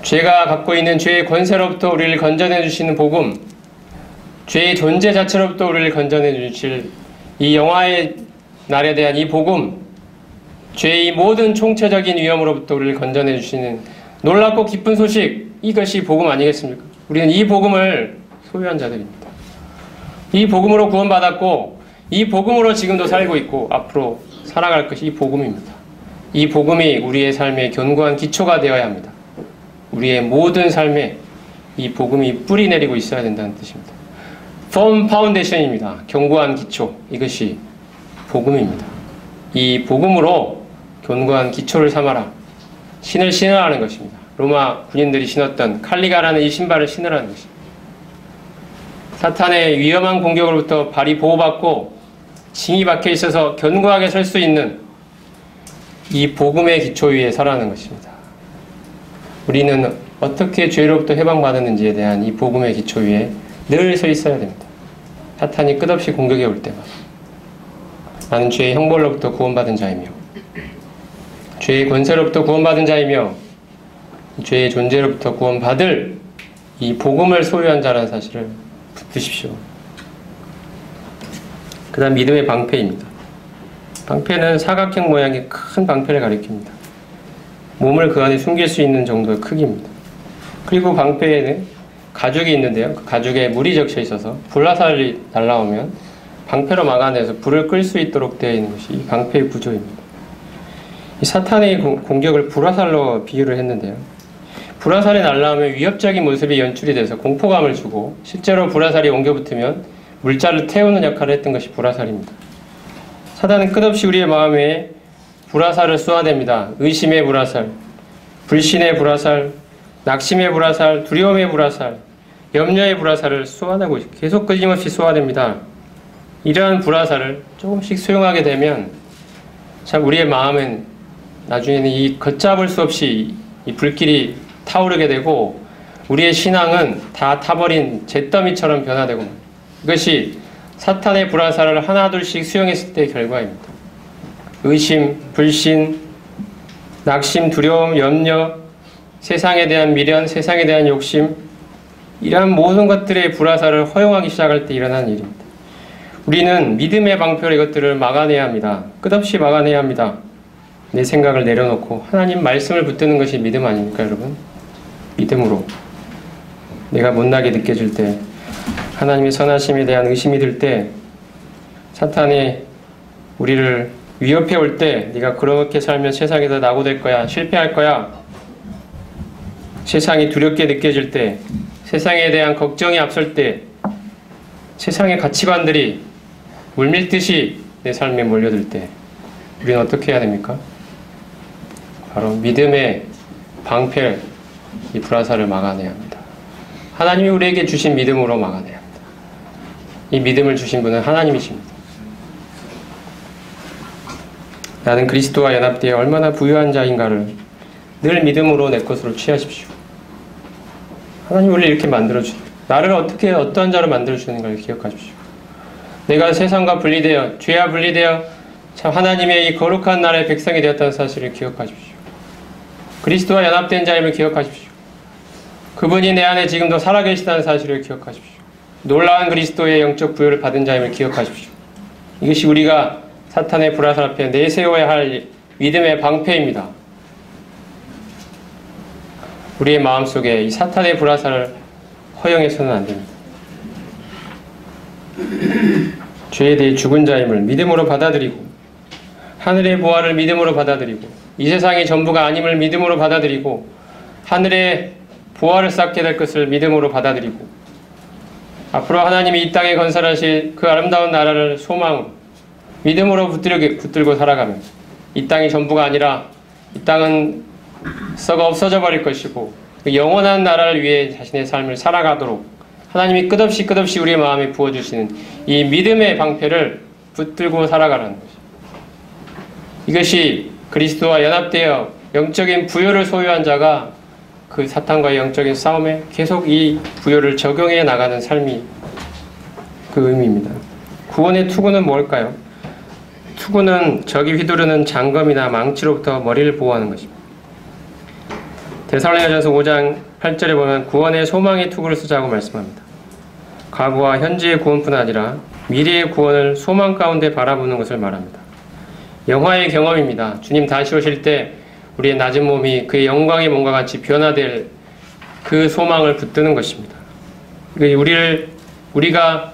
죄가 갖고 있는 죄의 권세로부터 우리를 건져내 주시는 복음, 죄의 존재 자체로부터 우리를 건져내 주실 이 영화의 날에 대한 이 복음, 죄의 모든 총체적인 위험으로부터 우리를 건져내 주시는 놀랍고 기쁜 소식, 이것이 복음 아니겠습니까? 우리는 이 복음을 소유한 자들입니다. 이 복음으로 구원받았고 이 복음으로 지금도 살고 있고 앞으로 살아갈 것이 이 복음입니다. 이 복음이 우리의 삶의 견고한 기초가 되어야 합니다. 우리의 모든 삶에 이 복음이 뿌리 내리고 있어야 된다는 뜻입니다. firm foundation입니다. 견고한 기초, 이것이 복음입니다. 이 복음으로 견고한 기초를 삼아라. 신을 신으라는 것입니다. 로마 군인들이 신었던 칼리가라는 이 신발을 신으라는 것입니다. 사탄의 위험한 공격으로부터 발이 보호받고 징이 박혀 있어서 견고하게 설 수 있는 이 복음의 기초 위에 서라는 것입니다. 우리는 어떻게 죄로부터 해방받았는지에 대한 이 복음의 기초 위에 늘 서 있어야 됩니다. 사탄이 끝없이 공격해 올 때마다 나는 죄의 형벌로부터 구원받은 자이며 죄의 권세로부터 구원받은 자이며 죄의 존재로부터 구원받을 이 복음을 소유한 자라는 사실을 붙드십시오. 그 다음 믿음의 방패입니다. 방패는 사각형 모양의 큰 방패를 가리킵니다. 몸을 그 안에 숨길 수 있는 정도의 크기입니다. 그리고 방패에는 가죽이 있는데요. 그 가죽에 물이 적셔 있어서 불화살이 날라오면 방패로 막아내서 불을 끌 수 있도록 되어 있는 것이 이 방패의 구조입니다. 이 사탄의 공격을 불화살로 비유를 했는데요. 불화살이 날라오면 위협적인 모습이 연출이 돼서 공포감을 주고 실제로 불화살이 옮겨붙으면 물자를 태우는 역할을 했던 것이 불화살입니다. 사탄은 끝없이 우리의 마음에 불화살을 쏘아댑니다. 의심의 불화살, 불신의 불화살, 낙심의 불화살, 두려움의 불화살, 염려의 불화살을 쏘아내고 계속 끊임없이 쏘아댑니다. 이러한 불화살을 조금씩 수용하게 되면 참 우리의 마음은 나중에는 이 걷잡을 수 없이 이 불길이 타오르게 되고 우리의 신앙은 다 타버린 잿더미처럼 변화되고 이것이 사탄의 불화살을 하나둘씩 수용했을 때의 결과입니다. 의심, 불신, 낙심, 두려움, 염려, 세상에 대한 미련, 세상에 대한 욕심 이러한 모든 것들의 불화살을 허용하기 시작할 때 일어나는 일입니다. 우리는 믿음의 방패로 이것들을 막아내야 합니다. 끝없이 막아내야 합니다. 내 생각을 내려놓고 하나님 말씀을 붙드는 것이 믿음 아닙니까, 여러분? 믿음으로 내가 못나게 느껴질 때, 하나님의 선하심에 대한 의심이 들 때, 사탄이 우리를 위협해 올 때 네가 그렇게 살면 세상에서 낙오될 거야, 실패할 거야, 세상이 두렵게 느껴질 때, 세상에 대한 걱정이 앞설 때, 세상의 가치관들이 물밀듯이 내 삶에 몰려들 때 우리는 어떻게 해야 됩니까? 바로 믿음의 방패, 이 불화살을 막아내야 합니다. 하나님이 우리에게 주신 믿음으로 막아내야 합니다. 이 믿음을 주신 분은 하나님이십니다. 나는 그리스도와 연합되어 얼마나 부유한 자인가를 늘 믿음으로 내 것으로 취하십시오. 하나님 원래 이렇게 만들어주세요. 나를 어떻게 어떠한 자로 만들어주는가를 기억하십시오. 내가 세상과 분리되어 죄와 분리되어 참 하나님의 이 거룩한 나라의 백성이 되었다는 사실을 기억하십시오. 그리스도와 연합된 자임을 기억하십시오. 그분이 내 안에 지금도 살아계시다는 사실을 기억하십시오. 놀라운 그리스도의 영적 부여를 받은 자임을 기억하십시오. 이것이 우리가 사탄의 불화살 앞에 내세워야 할 믿음의 방패입니다. 우리의 마음속에 이 사탄의 불화살을 허용해서는 안 됩니다. 죄에 대해 죽은 자임을 믿음으로 받아들이고 하늘의 보화를 믿음으로 받아들이고 이 세상이 전부가 아님을 믿음으로 받아들이고 하늘의 보화를 쌓게 될 것을 믿음으로 받아들이고 앞으로 하나님이 이 땅에 건설하실 그 아름다운 나라를 소망 믿음으로 붙들고 살아가면서 이 땅이 전부가 아니라 이 땅은 썩어 없어져 버릴 것이고 그 영원한 나라를 위해 자신의 삶을 살아가도록 하나님이 끝없이 우리의 마음에 부어주시는 이 믿음의 방패를 붙들고 살아가라는 것입니다. 이것이 그리스도와 연합되어 영적인 부여를 소유한 자가 그 사탄과의 영적인 싸움에 계속 이 부여를 적용해 나가는 삶이 그 의미입니다. 구원의 투구는 뭘까요? 투구는 적이 휘두르는 장검이나 망치로부터 머리를 보호하는 것입니다. 데살로니가전서 5장 8절에 보면 구원의 소망의 투구를 쓰자고 말씀합니다. 과거와 현재의 구원뿐 아니라 미래의 구원을 소망 가운데 바라보는 것을 말합니다. 영화의 경험입니다. 주님 다시 오실 때 우리의 낮은 몸이 그의 영광의 몸과 같이 변화될 그 소망을 붙드는 것입니다. 우리가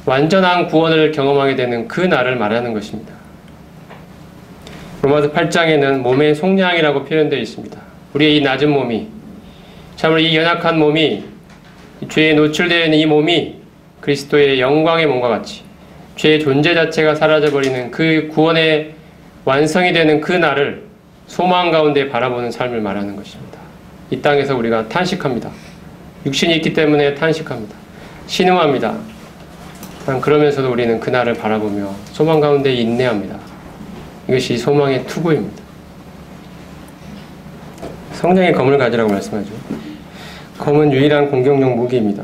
완전한 구원을 경험하게 되는 그 날을 말하는 것입니다. 로마서 8장에는 몸의 속량이라고 표현되어 있습니다. 우리의 이 낮은 몸이, 참으로 이 연약한 몸이, 죄에 노출되어 있는 이 몸이 그리스도의 영광의 몸과 같이 죄의 존재 자체가 사라져버리는 그 구원의 완성이 되는 그 날을 소망 가운데 바라보는 삶을 말하는 것입니다. 이 땅에서 우리가 탄식합니다. 육신이 있기 때문에 탄식합니다. 신음합니다. 그러면서도 우리는 그 날을 바라보며 소망 가운데 인내합니다. 이것이 소망의 투구입니다. 성령의 검을 가지라고 말씀하죠. 검은 유일한 공격용 무기입니다.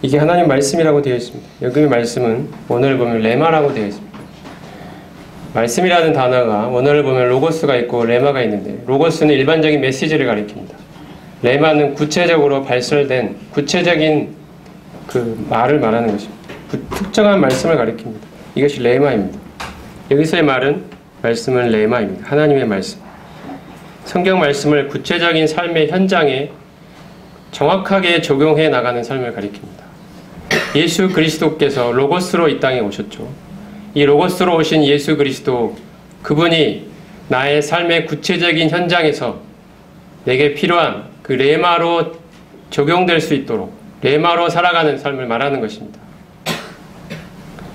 이게 하나님 말씀이라고 되어 있습니다. 여기 말씀은 원어를 보면 레마라고 되어 있습니다. 말씀이라는 단어가 원어를 보면 로고스가 있고 레마가 있는데 로고스는 일반적인 메시지를 가리킵니다. 레마는 구체적으로 발설된 구체적인 그 말을 말하는 것입니다. 특정한 말씀을 가리킵니다. 이것이 레마입니다. 여기서의 말씀은 레마입니다. 하나님의 말씀. 성경 말씀을 구체적인 삶의 현장에 정확하게 적용해 나가는 삶을 가리킵니다. 예수 그리스도께서 로고스로 이 땅에 오셨죠. 이 로고스로 오신 예수 그리스도, 그분이 나의 삶의 구체적인 현장에서 내게 필요한 그 레마로 적용될 수 있도록 레마로 살아가는 삶을 말하는 것입니다.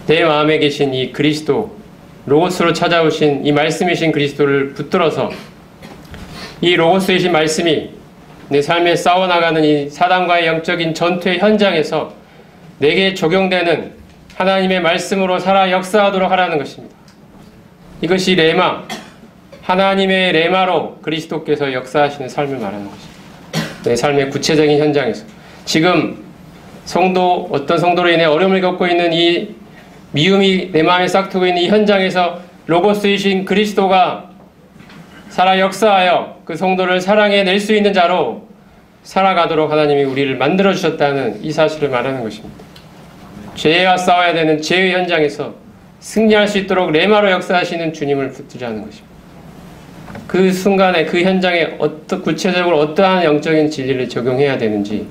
내 마음에 계신 이 그리스도, 로고스로 찾아오신 이 말씀이신 그리스도를 붙들어서 이 로고스이신 말씀이 내 삶에 싸워나가는 이 사단과의 영적인 전투의 현장에서 내게 적용되는 하나님의 말씀으로 살아 역사하도록 하라는 것입니다. 이것이 레마, 하나님의 레마로 그리스도께서 역사하시는 삶을 말하는 것입니다. 내 삶의 구체적인 현장에서 지금 어떤 성도로 인해 어려움을 겪고 있는 이 미움이 내 마음에 싹트고 있는 이 현장에서 로고스이신 그리스도가 살아 역사하여 그 성도를 사랑해낼 수 있는 자로 살아가도록 하나님이 우리를 만들어주셨다는 이 사실을 말하는 것입니다. 죄와 싸워야 되는 죄의 현장에서 승리할 수 있도록 레마로 역사하시는 주님을 붙들자는 것입니다. 그 순간에 그 현장에 구체적으로 어떠한 영적인 진리를 적용해야 되는지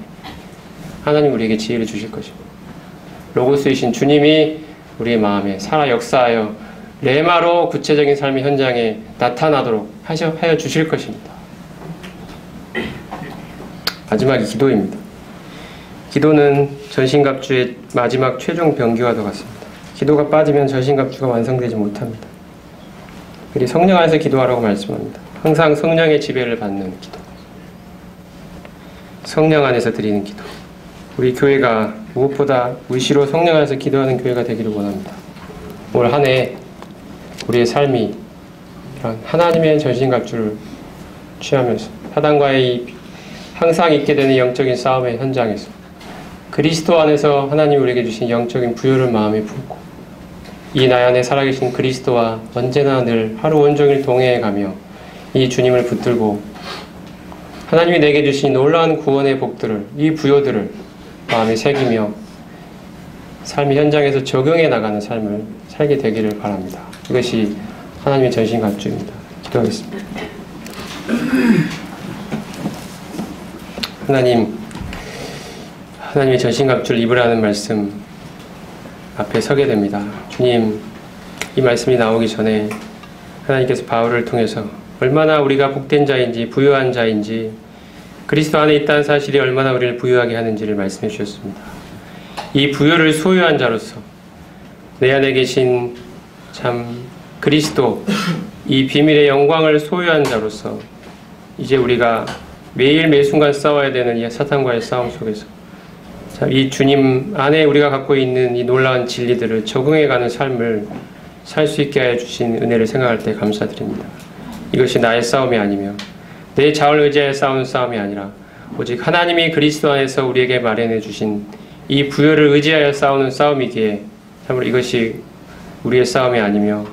하나님 우리에게 지혜를 주실 것입니다. 로고스이신 주님이 우리의 마음에 살아 역사하여 레마로 구체적인 삶의 현장에 나타나도록 하여 주실 것입니다. 마지막이 기도입니다. 기도는 전신갑주의 마지막 최종 병기와도 같습니다. 기도가 빠지면 전신갑주가 완성되지 못합니다. 그리고 성령 안에서 기도하라고 말씀합니다. 항상 성령의 지배를 받는 기도, 성령 안에서 드리는 기도. 우리 교회가 무엇보다 무시로 성령 안에서 기도하는 교회가 되기를 원합니다. 올 한 해 우리의 삶이 이런 하나님의 전신갑주를 취하면서 사단과의 항상 있게 되는 영적인 싸움의 현장에서 그리스도 안에서 하나님 우리에게 주신 영적인 부요를 마음에 품고 이 나의 안에 살아계신 그리스도와 언제나 늘 하루 온종일 동행해가며 이 주님을 붙들고 하나님이 내게 주신 놀라운 구원의 복들을, 이 부요들을 마음에 새기며 삶의 현장에서 적용해 나가는 삶을 살게 되기를 바랍니다. 이것이 하나님의 전신갑주입니다. 기도하겠습니다. 하나님의 전신갑주를 입으라는 말씀 앞에 서게 됩니다. 주님, 이 말씀이 나오기 전에 하나님께서 바울을 통해서 얼마나 우리가 복된 자인지 부유한 자인지 그리스도 안에 있다는 사실이 얼마나 우리를 부유하게 하는지를 말씀해 주셨습니다. 이 부유를 소유한 자로서 내 안에 계신 참 그리스도, 이 비밀의 영광을 소유한 자로서 이제 우리가 매일 매순간 싸워야 되는 이 사탄과의 싸움 속에서 이 주님 안에 우리가 갖고 있는 이 놀라운 진리들을 적응해가는 삶을 살 수 있게 하여 주신 은혜를 생각할 때 감사드립니다. 이것이 나의 싸움이 아니며 내 자을 의지하여 싸우는 싸움이 아니라 오직 하나님이 그리스도 안에서 우리에게 마련해 주신 이 부요를 의지하여 싸우는 싸움이기에 참으로 이것이 우리의 싸움이 아니며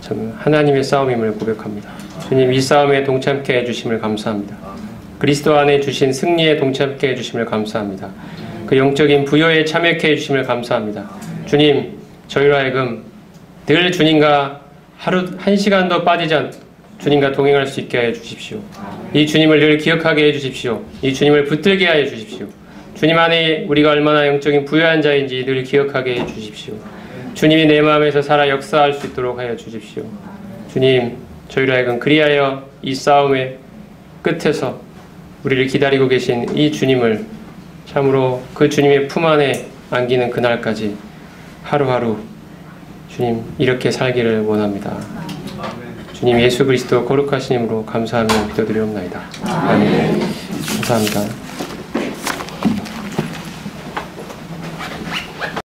참 하나님의 싸움임을 고백합니다. 주님, 이 싸움에 동참케 해주심을 감사합니다. 그리스도 안에 주신 승리에 동참케 해주심을 감사합니다. 그 영적인 부요에 참여케 해주심을 감사합니다. 주님, 저희로 하여금 늘 주님과 하루 한 시간도 빠지지 않고 주님과 동행할 수 있게 하여 주십시오. 이 주님을 늘 기억하게 해주십시오. 이 주님을 붙들게 하여 주십시오. 주님 안에 우리가 얼마나 영적인 부유한 자인지 늘 기억하게 해주십시오. 주님이 내 마음에서 살아 역사할 수 있도록 하여 주십시오. 주님, 저희로 하여금 그리하여 이 싸움의 끝에서 우리를 기다리고 계신 이 주님을 참으로 그 주님의 품 안에 안기는 그날까지 하루하루 주님 이렇게 살기를 원합니다. 주님 예수 그리스도 거룩하신 이름으로 감사하며 기도드리옵나이다. 아멘. 감사합니다.